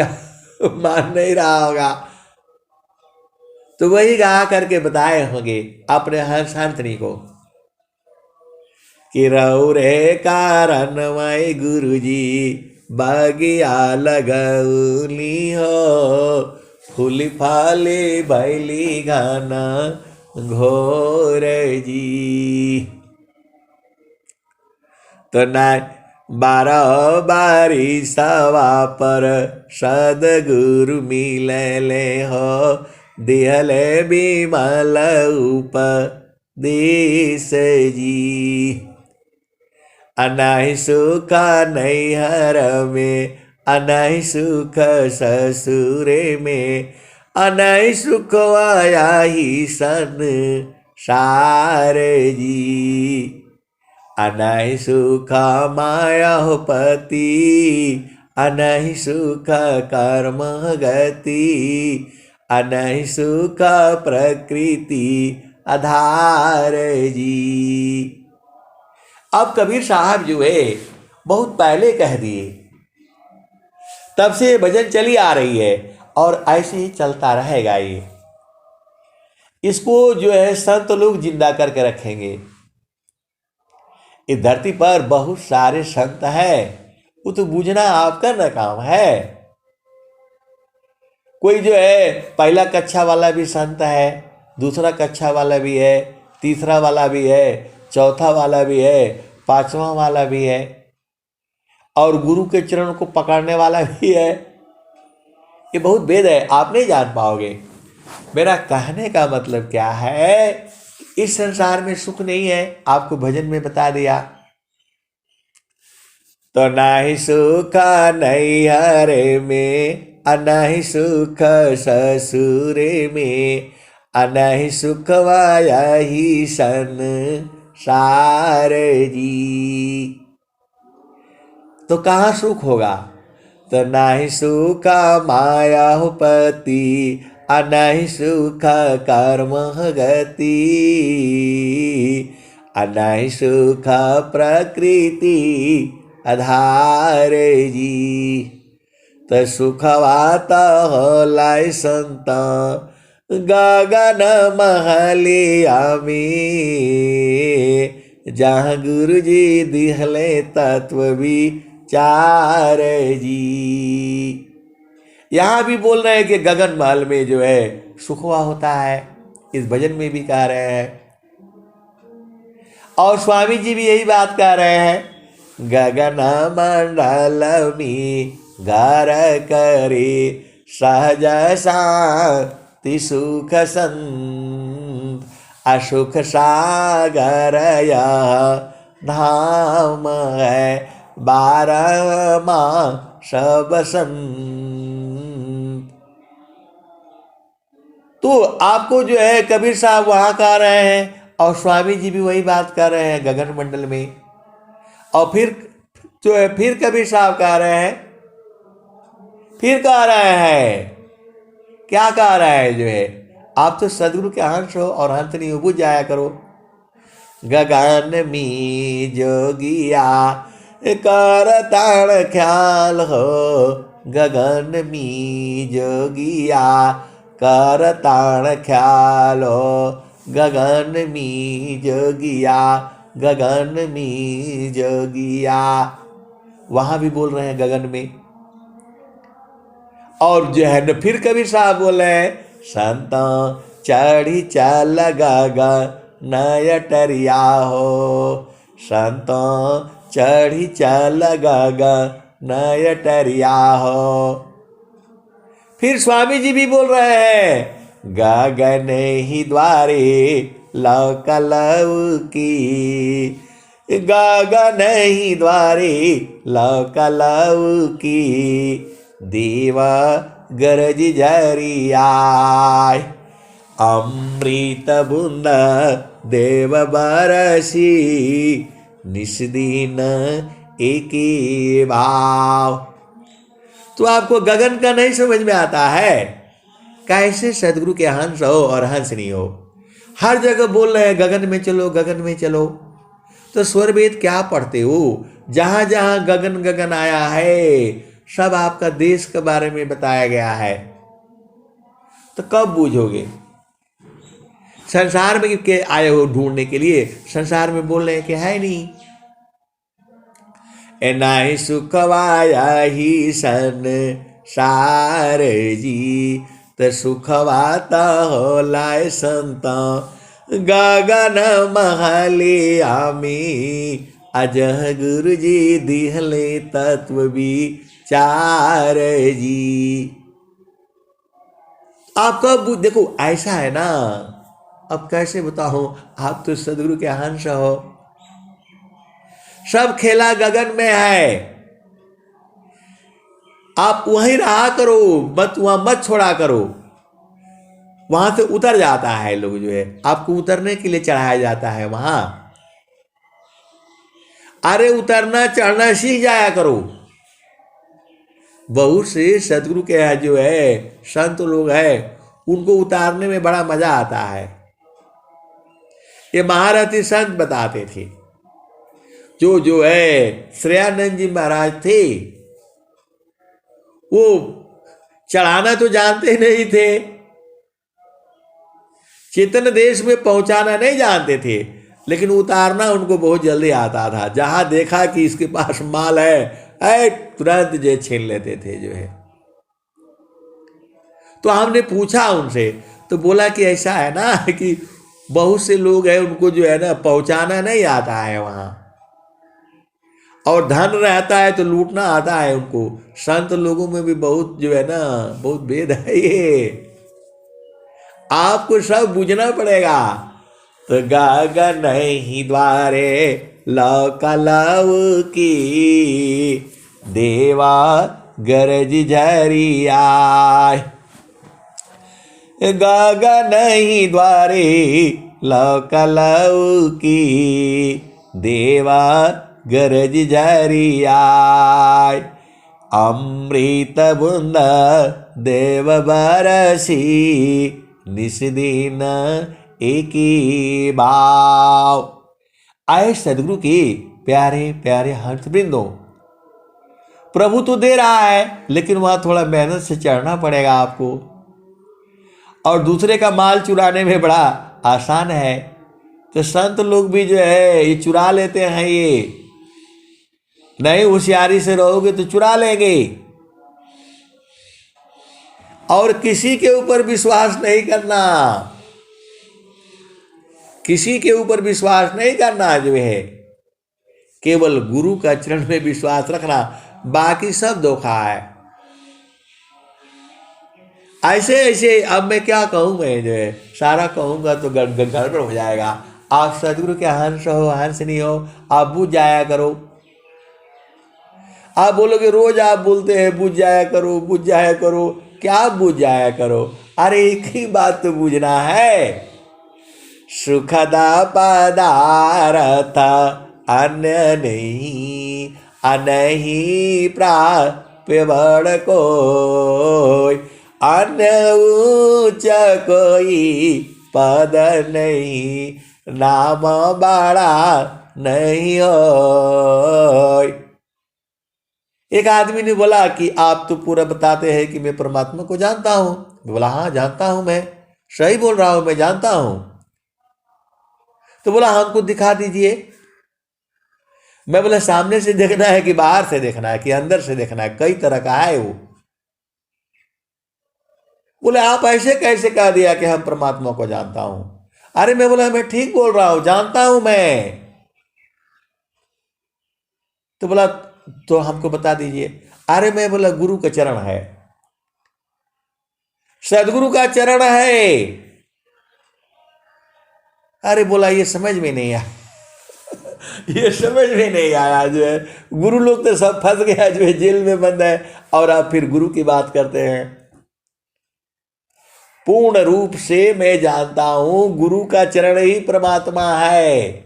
रहा होगा, तो वही गा करके बताए होंगे अपने हंस हंसनी को कि रौरे कारण मय गुरु जी बगिया लगौली हो, फूल फाले बैली घना घोर जी। तो ना 12 बारी सवा पर सदगुरु मिलले हो, दिहले बिमल उपदेश जी। अनाहि सुख नैहर में, अनाहि सुख ससुर में, अनाहि सुख वाया ही सन सार जी। अनाहि सुख माया पति, अनाहि सुख कर्म गति, अनाहि सुख प्रकृति आधार जी। अब कबीर साहब जो है बहुत पहले कह दिए, तब से भजन चली आ रही है और ऐसे ही चलता रहेगा। ये इसको जो है संत लोग जिंदा करके रखेंगे। इस धरती पर बहुत सारे संत हैं, वो तो बूझना आपका न काम है। कोई जो है पहला कक्षा वाला भी संत है, दूसरा कक्षा वाला भी है, तीसरा वाला भी है, चौथा वाला भी है, पांचवा वाला भी है, और गुरु के चरण को पकड़ने वाला भी है। ये बहुत भेद है, आप नहीं जान पाओगे। मेरा कहने का मतलब क्या है, इस संसार में सुख नहीं है, आपको भजन में बता दिया। तो नाही सुख नैहर में, नहीं सुख ससुरे में, नहीं सुख यही संसार जी। तो कहाँ सुख होगा? तो नहीं सुख माया पति, नहीं सुख कर्म गति, नहीं सुख प्रकृति आधार जी। तो सुखवाता होलाय संत गगन महलिया में, जहाँ गुरु जी दिहले तत्व विचार जी। यहाँ भी बोल रहे हैं कि गगन महल में जो है सुखवा होता है, इस भजन में भी कह रहे हैं। और स्वामी जी भी यही बात कह रहे हैं, गगन मंडल में घर करे सहज शांति सुख संत, असुख सागर यह धाम है, 12 मास बसंत। तो आपको जो है कबीर साहब वहां कह रहे हैं और स्वामी जी भी वही बात कर रहे हैं गगन मंडल में। और फिर जो है फिर कबीर साहब कह रहे हैं, फिर कह रहे हैं, क्या कह रहे हैं जो है, आप तो सदगुरु के अंश हो और अंत नहीं हो, बुझ जाया करो। गगन में जोगिया कर ताण ख्याल हो, गगन में जोगिया कर ताण ख्याल हो, गगन में जोगिया, गगन में जोगिया। वहां भी बोल रहे हैं गगन में। और जो है न फिर कबीर साहब बोले हैं, संत चढ़ी चल गगन अटरिया हो, संत चढ़ी चल गगन अटरिया हो। फिर स्वामी जी भी बोल रहे हैं, गगन ही द्वारे लौकी, गगन ही द्वारे लौकी, देवा गरज जरियाय, अमृत बूंद देव बरसी, निस्दिन एक भाव। तो आपको गगन का नहीं समझ में आता है, कैसे सदगुरु के हंस हो और हंस नहीं हो। हर जगह बोल रहे हैं गगन में चलो, गगन में चलो। तो स्वर वेद क्या पढ़ते हो? जहां जहां गगन गगन आया है सब आपका देश के बारे में बताया गया है। तो कब बूझोगे? संसार में के आए हो ढूंढने के लिए, संसार में बोल रहे हैं कि है नहीं। नहीं सुखवाया ही संसार जी, तो सुखवाता हो लाए संत गगन महलिया में, अजह गुरु जी दिहले तत्व विचार जी। आप कब देखो ऐसा है ना, अब कैसे बताओ, आप तो सदगुरु के अंश हो। सब खेला गगन में है, आप वहीं रहा करो, वहां मत छोड़ा करो। वहां से उतर जाता है लोग, जो है आपको उतरने के लिए चढ़ाया जाता है वहां। अरे उतरना चढ़ना सीख जाया करो। बहुत से सदगुरु के जो है संत लोग हैं, उनको उतारने में बड़ा मजा आता है। ये महारथी संत बताते थे, जो है श्रेयानंद जी महाराज थे, वो चढ़ाना तो जानते नहीं थे, चेतन देश में पहुंचाना नहीं जानते थे, लेकिन उतारना उनको बहुत जल्दी आता था। जहां देखा कि इसके पास माल है, तुरंत जो छीन लेते थे जो है। तो हमने पूछा उनसे, तो बोला कि ऐसा है ना कि बहुत से लोग हैं, उनको जो है ना पहुंचाना नहीं आता है वहां, और धन रहता है तो लूटना आता है उनको। संत लोगों में भी बहुत जो है ना, बहुत भेद है ये, आपको सब बुझना पड़ेगा। तो गगन ही द्वारे लौकलव की देवा गरज झरिया गगन ही द्वारे लौकलव की देवा गरज झरिया अमृत बूंद देव बरसी निस दिन एक ही भाव। आए सदगुरु के प्यारे प्यारे हंस वृंदों, प्रभु तो दे रहा है लेकिन वहां थोड़ा मेहनत से चढ़ना पड़ेगा आपको, और दूसरे का माल चुराने में बड़ा आसान है। तो संत लोग भी जो है ये चुरा लेते हैं, ये नहीं होशियारी से रहोगे तो चुरा लेंगे। और किसी के ऊपर विश्वास नहीं करना, किसी के ऊपर विश्वास नहीं करना, जो है केवल गुरु का चरण में विश्वास रखना, बाकी सब धोखा है। ऐसे ऐसे अब मैं क्या कहूँ, मैं जो है सारा कहूँगा तो गड़बड़ हो जाएगा। आप सदगुरु के हंस हो हंस नहीं हो, आप बुझ जाया करो। आप बोलोगे रोज आप बोलते हैं बुझ जाया करो बुझ जाया करो, क्या बुझ जाया करो? अरे एक ही बात तो बुझना है, सुखदा पदार्थ अन्य नहीं, अनही प्राप्य बड़ कोई, अन्य ऊंच कोई पद नहीं, नाम बड़ा नहीं हो। एक आदमी ने बोला कि आप तो पूरा बताते हैं कि मैं परमात्मा को जानता हूं। बोला हाँ जानता हूं, मैं सही बोल रहा हूं, मैं जानता हूं। तो बोला हमको दिखा दीजिए। मैं बोला सामने से देखना है कि बाहर से देखना है कि अंदर से देखना है, कई तरह का है वो। बोले आप ऐसे कैसे कह दिया कि हम परमात्मा को जानता हूं? अरे मैं बोला मैं ठीक बोल रहा हूं, जानता हूं मैं। तो बोला तो हमको बता दीजिए। अरे मैं बोला गुरु का चरण है, सदगुरु का चरण है। अरे बोला ये समझ में नहीं आया ये समझ में नहीं आया, जो है गुरु लोग तो सब फंस गया, जो है जेल में बंद है, और आप फिर गुरु की बात करते हैं। पूर्ण रूप से मैं जानता हूं गुरु का चरण ही परमात्मा है।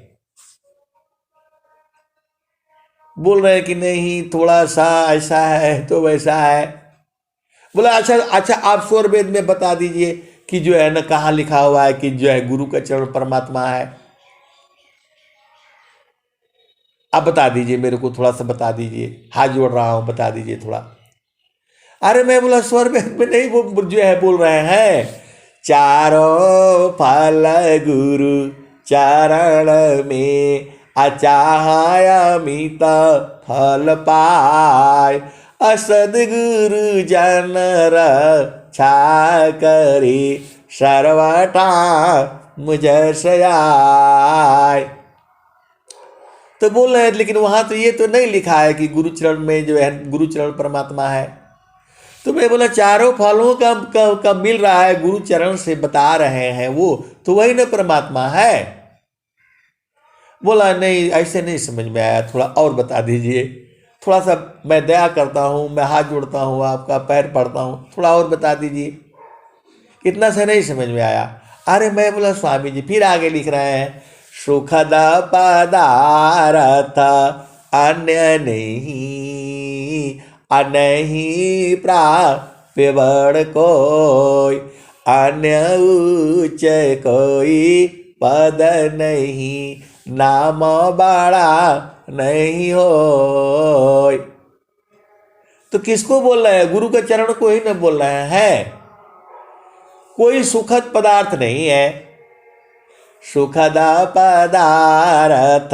बोल रहे हैं कि नहीं थोड़ा सा ऐसा है तो वैसा है। बोला अच्छा अच्छा आप स्वर वेद में बता दीजिए कि जो है ना कहाँ लिखा हुआ है कि जो है गुरु का चरण परमात्मा है। आप बता दीजिए मेरे को, थोड़ा सा बता दीजिए, हाथ जोड़ रहा हूं बता दीजिए थोड़ा। अरे मैं बोला स्वर वेद में नहीं वो जो है बोल रहे हैं, चारों फल गुरु चरण में अचाहमित फल पाय, असदगुरु जन रक्षा करी सर्वटा मुझे सयाय। तो बोल रहे हैं लेकिन वहां तो ये तो नहीं लिखा है कि गुरु चरण में जो है गुरु चरण परमात्मा है। तो मैं बोला चारों फलों का मिल रहा है, गुरु चरण से बता रहे हैं वो, तो वही ना परमात्मा है। बोला नहीं ऐसे नहीं समझ में आया, थोड़ा और बता दीजिए। थोड़ा सा मैं दया करता हूँ, मैं हाथ जोड़ता हूँ, आपका पैर पड़ता हूँ, थोड़ा और बता दीजिए। इतना से नहीं समझ में आया। अरे मैं बोला स्वामी जी फिर आगे लिख रहे हैं, सुखद पदार्थ अन्य नहीं, अनही प्राप्य बड़ कोई, अन्य उच्च कोई पद नहीं, नाम बड़ा नहीं हो। तो किसको बोल रहे हैं? गुरु के चरण को ही न बोल रहे हैं। कोई सुखद पदार्थ नहीं है। सुखद पदार्थ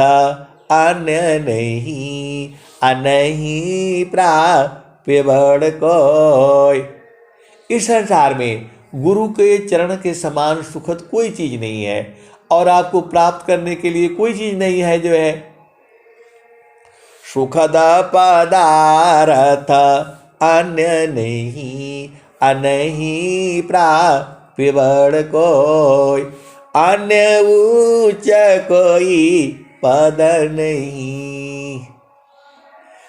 अन्य नहीं, अनही प्राप्य बड़ कोई। इस संसार में गुरु के चरण के समान सुखद कोई चीज नहीं है, और आपको प्राप्त करने के लिए कोई चीज नहीं है जो है। सुखद पदार्थ अन्य नहीं, अनही प्राप्य बड़ कोई, अन्य उच्च कोई पद नहीं।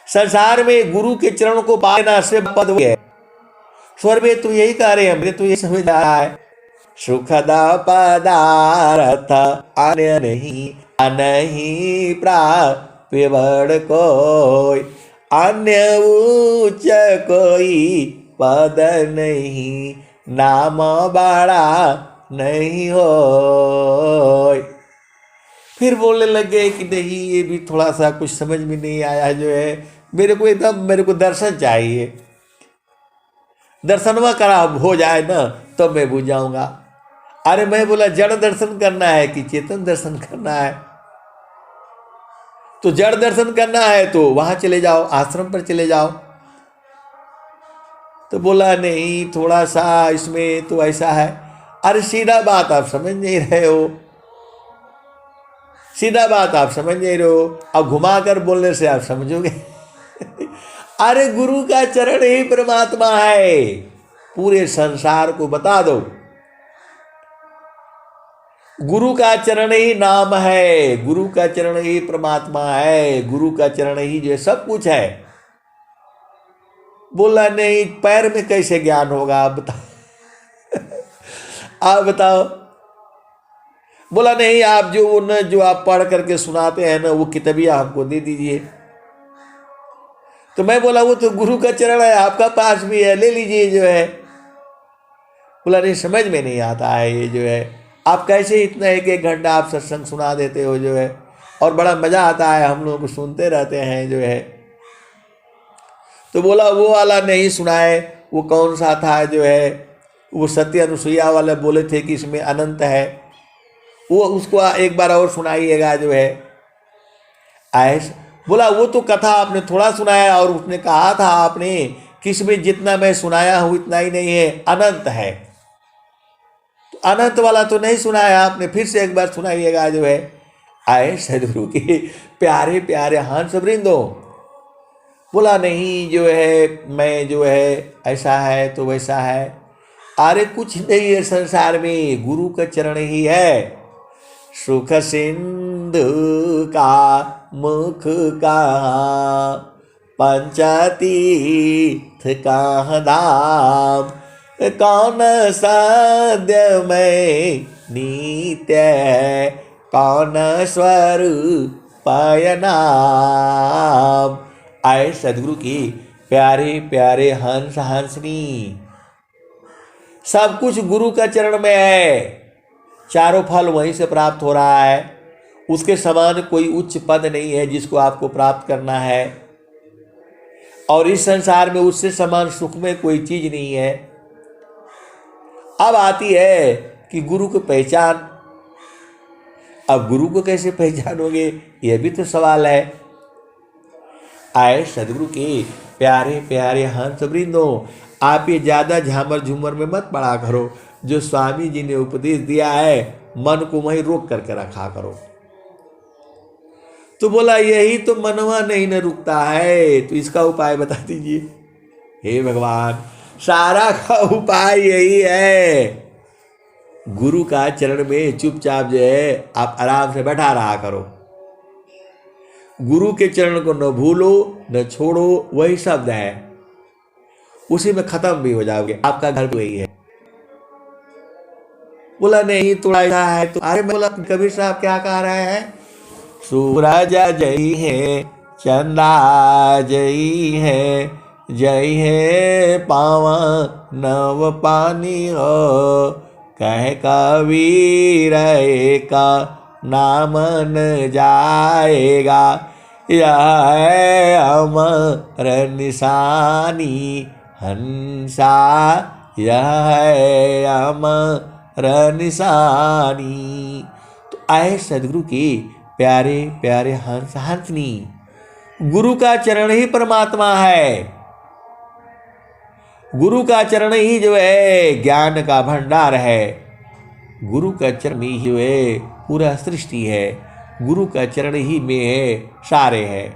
संसार में गुरु के चरण को पाना से पद है। स्वर में तो यही कह रहे हैं, मुझे तो ये समझ आ रहा है, सुखदा पदार्थ अन्य नहीं, नहीं प्राप्य बड़ कोई, अन्य उच्च कोई पद नहीं, नाम बड़ा नहीं हो। फिर बोलने लगे कि नहीं, ये भी थोड़ा सा कुछ समझ में नहीं आया, जो है मेरे को दर्शन चाहिए, दर्शनवा करा हो जाए ना तो मैं बुझ जाऊंगा। अरे मैं बोला जड़ दर्शन करना है कि चेतन दर्शन करना है? तो जड़ दर्शन करना है तो वहां चले जाओ, आश्रम पर चले जाओ। तो बोला नहीं, थोड़ा सा इसमें तो ऐसा है। अरे सीधा बात आप समझ नहीं रहे हो, सीधा बात आप समझ नहीं रहे हो, अब घुमा कर बोलने से आप समझोगे। अरे गुरु का चरण ही परमात्मा है, पूरे संसार को बता दो। गुरु का चरण ही नाम है, गुरु का चरण ही परमात्मा है, गुरु का चरण ही जो सब कुछ है। बोला नहीं, पैर में कैसे ज्ञान होगा, आप बताओ। आप बताओ। बोला नहीं, आप जो आप पढ़ करके सुनाते हैं ना, वो किताबियां हमको दे दीजिए। तो मैं बोला वो तो गुरु का चरण है, आपका पास भी है, ले लीजिए जो है। बोला नहीं, समझ में नहीं आता है ये जो है, आप कैसे इतना एक घंटा आप सत्संग सुना देते हो जो है, और बड़ा मजा आता है, हम लोग सुनते रहते हैं जो है। तो बोला वो वाला नहीं सुनाए, वो कौन सा था जो है, वो सत्य अनुसुईया वाले बोले थे कि इसमें अनंत है, वो उसको एक बार और सुनाइएगा जो है। ऐसा बोला वो तो कथा आपने थोड़ा सुनाया, और उसने कहा था आपने कि इसमें जितना मैं सुनाया हूं इतना ही नहीं है, अनंत है। तो अनंत वाला तो नहीं सुनाया आपने, फिर से एक बार सुनाइएगा जो है। आए सदगुरु के प्यारे प्यारे हंस वृंदों। बोला नहीं जो है, मैं जो है ऐसा है तो वैसा है। अरे कुछ नहीं है संसार में, गुरु का चरण ही है। सुख सिंधु का मुख कहाँ, पंचतीर्थ का धाम, कौन सद्य में नित्य है, कौन स्वरूप नाम। आए सदगुरु की प्यारे प्यारे हंस हंसनी, सब कुछ गुरु का चरण में है, चारों फल वहीं से प्राप्त हो रहा है। उसके समान कोई उच्च पद नहीं है जिसको आपको प्राप्त करना है, और इस संसार में उससे समान सुख में कोई चीज नहीं है। अब आती है कि गुरु को पहचान। अब गुरु को कैसे पहचानोगे, यह भी तो सवाल है। आए सदगुरु के प्यारे प्यारे हंस वृंदों, आप ये ज्यादा झामर झूमर में मत पड़ा करो। जो स्वामी जी ने उपदेश दिया है, मन को वहीं रोक करके रखा करो। तो बोला यही तो मनवा नहीं न रुकता है, तो इसका उपाय बता दीजिए। हे भगवान, सारा का उपाय यही है, गुरु का चरण में चुपचाप जो है आप आराम से बैठा रहा करो। गुरु के चरण को न भूलो न छोड़ो, वही शब्द है, उसी में खत्म भी हो जाओगे, आपका घर वही है। बोला नहीं थोड़ा ऐसा है तो, अरे मैं बोला कबीर साहब क्या कह रहे हैं, सूरज जई है, चंदा जई है, जई है पावन नव पानी हो, कह कबीर का नाम न जाएगा, यह है अमर निशानी हंसा, यह है अमर निशानी। तो आए सदगुरु की प्यारे प्यारे हंस हंसनी, गुरु का चरण ही परमात्मा है, गुरु का चरण ही जो है ज्ञान का भंडार है, गुरु का चरण ही जो है पूरा सृष्टि है, गुरु का चरण ही में है सारे है।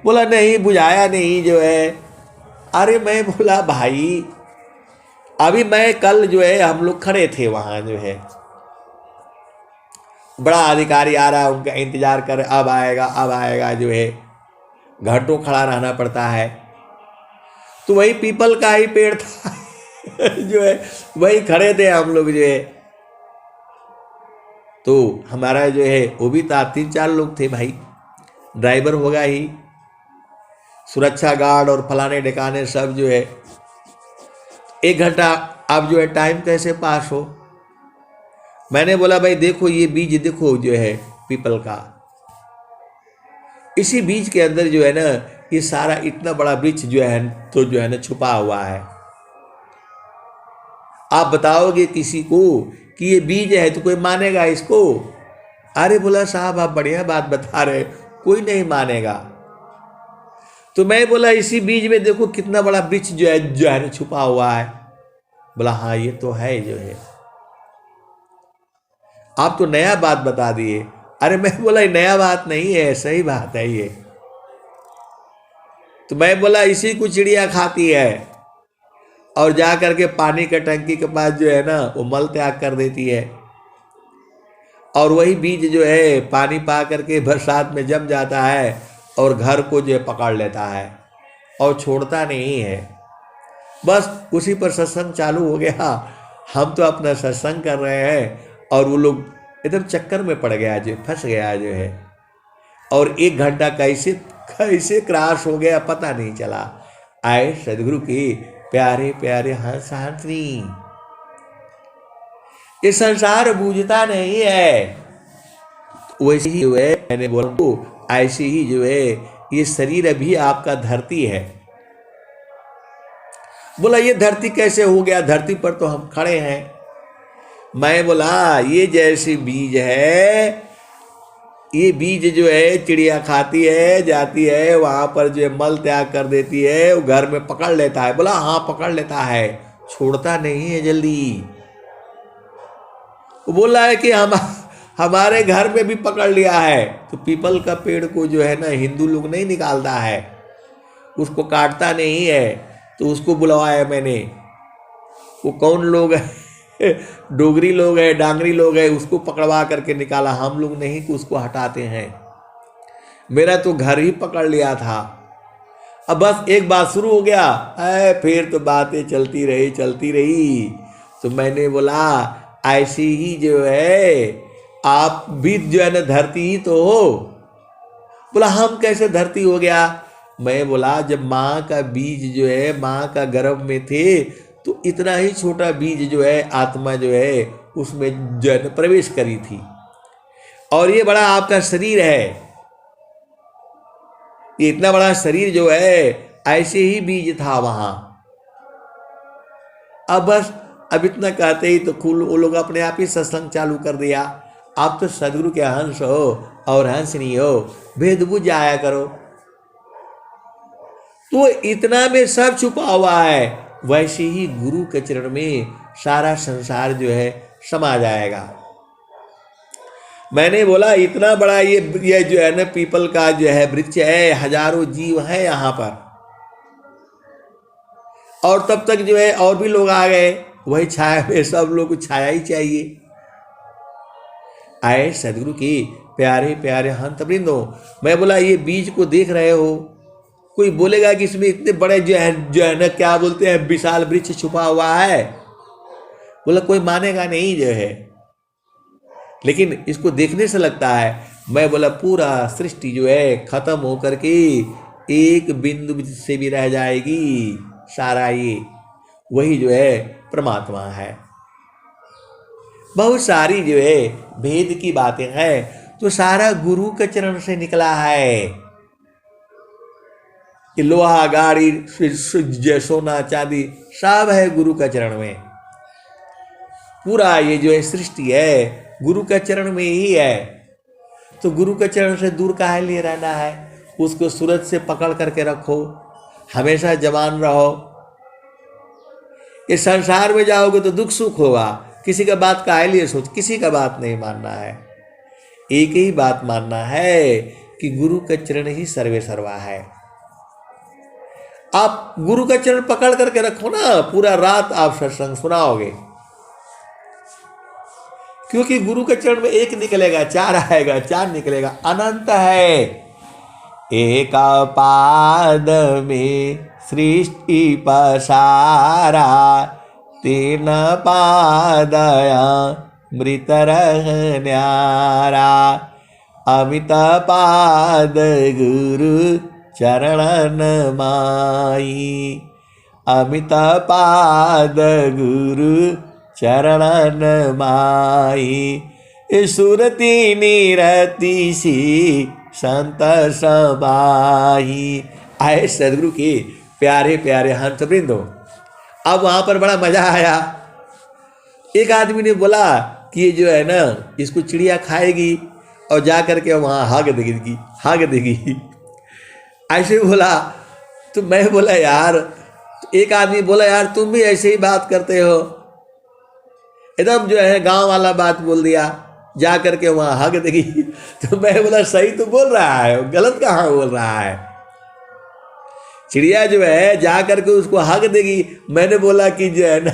बोला नहीं, बुझाया नहीं जो है। अरे मैं बोला भाई, अभी मैं कल जो है हम लोग खड़े थे वहां जो है, बड़ा अधिकारी आ रहा है, उनका इंतजार कर, अब आएगा अब आएगा, जो है घंटों खड़ा रहना पड़ता है। तो वही पीपल का ही पेड़ था जो है वही खड़े थे हम लोग, जो है तो हमारा जो है वो भी था, 3-4 लोग थे भाई, ड्राइवर होगा ही, सुरक्षा गार्ड और फलाने ढिकाने सब, जो है 1 घंटा अब जो है टाइम कैसे पास हो। मैंने बोला भाई देखो ये बीज देखो जो है पीपल का, इसी बीज के अंदर जो है ना ये सारा इतना बड़ा वृक्ष जो है तो जो है ना छुपा हुआ है। आप बताओगे किसी को कि ये बीज है तो कोई मानेगा इसको? अरे बोला साहब आप बढ़िया बात बता रहे, कोई नहीं मानेगा। तो मैं बोला इसी बीज में देखो कितना बड़ा वृक्ष जो है ना छुपा हुआ है। बोला हाँ ये तो है जो है। आप तो नया बात बता दिए। अरे मैं बोला नया बात नहीं है, सही बात है ये। तो मैं बोला इसी को चिड़िया खाती है और जा करके पानी का टंकी के पास जो है ना वो मल त्याग कर देती है, और वही बीज जो है पानी पा करके बरसात में जम जाता है और घर को जो है पकड़ लेता है और छोड़ता नहीं है। बस उसी पर सत्संग चालू हो गया। हम तो अपना सत्संग कर रहे हैं और वो लोग एकदम चक्कर में पड़ गया, जो फंस गया जो है, और 1 घंटा कैसे कैसे क्रॉस हो गया पता नहीं चला। आए सदगुरु की प्यारे प्यारे हंसानी, ये संसार बूझता नहीं है। वैसे ही जो है मैंने बोला ऐसे ही जो है ये शरीर अभी आपका धरती है। बोला ये धरती कैसे हो गया, धरती पर तो हम खड़े हैं। मैं बोला ये जैसे बीज है, ये बीज जो है चिड़िया खाती है, जाती है वहां पर जो है मल त्याग कर देती है, वो घर में पकड़ लेता है। बोला हाँ पकड़ लेता है, छोड़ता नहीं है जल्दी। वो बोल रहा है कि हमारे घर में भी पकड़ लिया है। तो पीपल का पेड़ को जो है ना हिंदू लोग नहीं निकालता है, उसको काटता नहीं है। तो उसको बुलवाया मैंने, वो कौन लोग है डोगरी लोग है, डांगरी लोग है, उसको पकड़वा करके निकाला। हम लोग नहीं कि उसको हटाते हैं। मेरा तो घर ही पकड़ लिया था। अब बस एक बात शुरू हो गया, फिर तो बातें चलती रही। तो मैंने बोला ऐसी ही जो है आप भी जो है ना धरती ही तो हो। बोला हम कैसे धरती हो गया? मैं बोला जब माँ का बीज जो है माँ का गर्भ में थे तो इतना ही छोटा बीज जो है आत्मा जो है उसमें जो है प्रवेश करी थी, और ये बड़ा आपका शरीर है, ये इतना बड़ा शरीर जो है ऐसे ही बीज था वहां। अब बस अब इतना कहते ही तो वो लोग अपने आप ही सत्संग चालू कर दिया। आप तो सदगुरु के हंस हो और हंसनी हो, भेद बुझ जाया करो। तो इतना में सब छुपा हुआ है। वैसे ही गुरु के चरण में सारा संसार जो है समा जाएगा। मैंने बोला इतना बड़ा ये जो है ना पीपल का जो है वृक्ष है, हजारों जीव है यहाँ पर, और तब तक जो है और भी लोग आ गए वही छाया में, सब लोग को छाया ही चाहिए। आए सदगुरु की प्यारे प्यारे हंत वृंदो। मैं बोला ये बीज को देख रहे हो, कोई बोलेगा कि इसमें इतने बड़े जो है ना क्या बोलते हैं विशाल वृक्ष छुपा हुआ है? बोला कोई मानेगा नहीं जो है, लेकिन इसको देखने से लगता है। मैं बोला पूरा सृष्टि जो है खत्म होकर के एक बिंदु से भी रह जाएगी, सारा ये वही जो है परमात्मा है। बहुत सारी जो है भेद की बातें हैं, तो सारा गुरु के चरण से निकला है। कि लोहा गाड़ी सोना चांदी सब है गुरु के चरण में। पूरा ये जो है सृष्टि है गुरु के चरण में ही है। तो गुरु के चरण से दूर काहे लिए रहना है? उसको सूरज से पकड़ करके रखो, हमेशा जवान रहो। इस संसार में जाओगे तो दुख सुख होगा, किसी का बात काहे लिए सोच, किसी का बात नहीं मानना है। एक ही बात मानना है कि गुरु का चरण ही सर्वे सर्वा है। आप गुरु का चरण पकड़ करके रखो ना, पूरा रात आप सत्संग सुनाओगे। क्योंकि गुरु के चरण में एक निकलेगा, चार आएगा, चार निकलेगा, अनंत है। एक पाद में सृष्टि पसारा, तीन पादया मृत रह न्यारा। अमित पाद गुरु चरणन माई, अमित पाद गुरु चरणन माई। सुरति निरति सी संत समाही। आए सदगुरु के प्यारे प्यारे हंस वृंदो। अब वहां पर बड़ा मजा आया। एक आदमी ने बोला कि ये जो है ना, इसको चिड़िया खाएगी और जा करके वहां हाग देगी। ऐसे बोला। तो मैं बोला यार, एक आदमी बोला यार तुम भी ऐसे ही बात करते हो, एकदम जो है गांव वाला बात बोल दिया, जा करके वहां हाग देगी। तो मैं बोला सही तो बोल रहा है, गलत कहाँ बोल रहा है। चिड़िया जो है जा करके उसको हाग देगी। मैंने बोला कि जो है ना,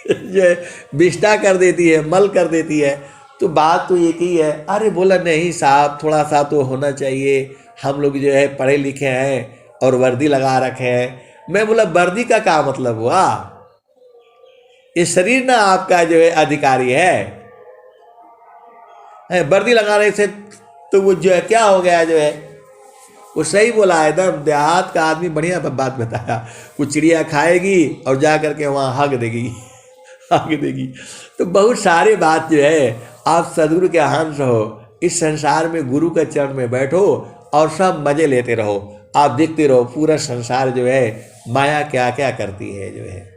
जो है विष्ठा कर देती है, मल कर देती है। तो बात तो एक ही है। अरे बोला नहीं साहब, थोड़ा सा तो होना चाहिए, हम लोग जो है पढ़े लिखे हैं और वर्दी लगा रखे हैं। मैं बोला वर्दी का क्या मतलब हुआ, ये शरीर ना आपका जो है अधिकारी है, वर्दी लगाने से तो वो जो है क्या हो गया, जो है वो सही बोला है। एकदम देहात का आदमी बढ़िया बात बताया। वो चिड़िया खाएगी और जा करके वहाँ हाग देगी। तो बहुत सारे बात जो है, आप सदगुरु के हंस हो, इस संसार में गुरु के चरण में बैठो और सब मजे लेते रहो। आप देखते रहो पूरा संसार जो है माया क्या क्या करती है। जो है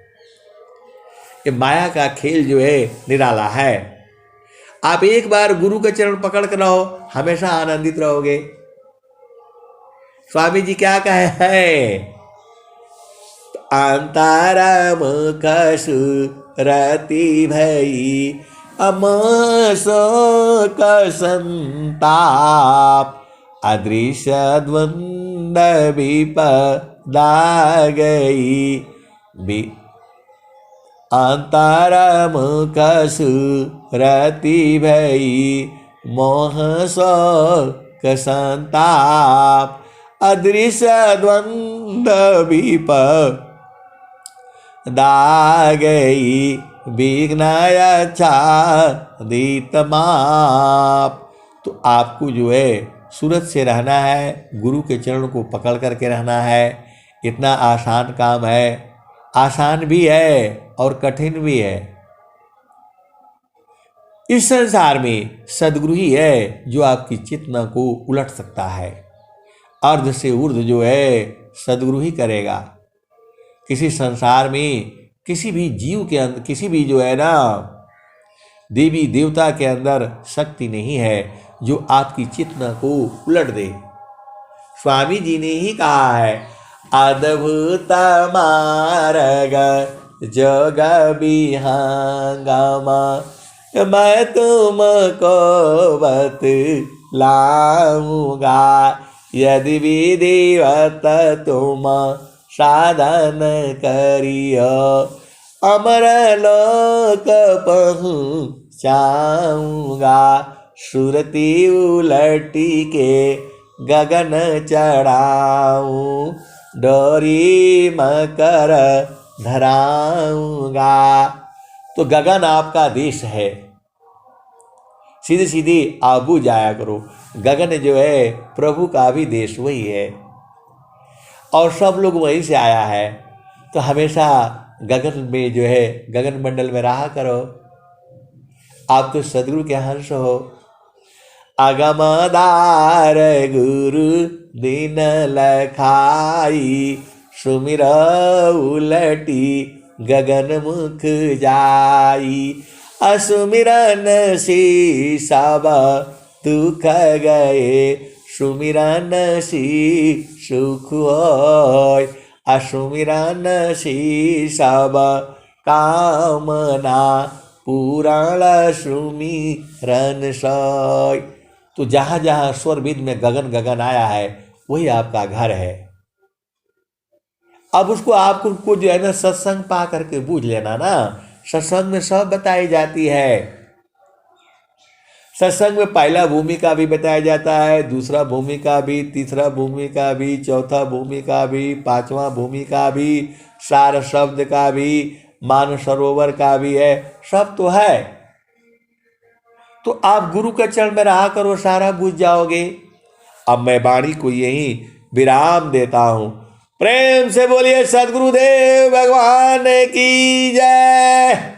ये माया का खेल जो है निराला है। आप एक बार गुरु के चरण पकड़ कर रहो, हमेशा आनंदित रहोगे। स्वामी जी क्या कहे हैं, अंतरम कसु रति भई अमसो कसंताप, अदृश्य द्वंद विपदा गई। अंतरम कसु रति भई मोह शोक संताप, अदृश्य द्वंद विपदा गई। विघ्नायाच्छादित माप। तो आपको जो है सूरत से रहना है, गुरु के चरण को पकड़ करके रहना है। इतना आसान काम है, आसान भी है और कठिन भी है। इस संसार में सदगुरु ही है जो आपकी चेतना को उलट सकता है। अर्ध से ऊर्ध जो है सदगुरु ही करेगा। किसी संसार में किसी भी जीव के अंदर, किसी भी जो है ना देवी देवता के अंदर शक्ति नहीं है जो आपकी चेतना को उलट दे। स्वामी जी ने ही कहा है, अद्भुत मार्ग जग विहंगम, मैं तुमको बतलाऊंगा। यदि विधिवत तुम साधन करियो, अमर लोक पहुँचाऊंगा। सुरती उलटी के गगन चढ़ाऊं, डोरी मकर धराऊंगा। तो गगन आपका देश है, सीधी सीधी आबू जाया करो। गगन जो है प्रभु का भी देश वही है और सब लोग वहीं से आया है। तो हमेशा गगन में जो है गगन मंडल में रहा करो। आप तो सदगुरु के हंस हो। अगमदार गुरु दिन लखाई, सुमिर उलटी गगन मुख जाई। असुमिरन सी सब दुख गए, सुमिरन सी सुख होय। असुमिरन सी सब कामना, पुराण सुमिरन सोय। तो जहाँ जहाँ स्वर विद में गगन गगन आया है वही आपका घर है। अब उसको आपको जो है ना सत्संग पा करके बूझ लेना ना। सत्संग में सब बताई जाती है। सत्संग में पहला भूमिका भी बताया जाता है, दूसरा भूमिका भी, तीसरा भूमिका भी, चौथा भूमिका भी, पांचवा भूमिका भी, सार शब्द का भी, मान सरोवर का भी है, सब तो है। तो आप गुरु के चरण में रहा करो, सारा बुझ जाओगे। अब मैं वाणी को यही विराम देता हूं। प्रेम से बोलिए सद्गुरुदेव भगवान की जय।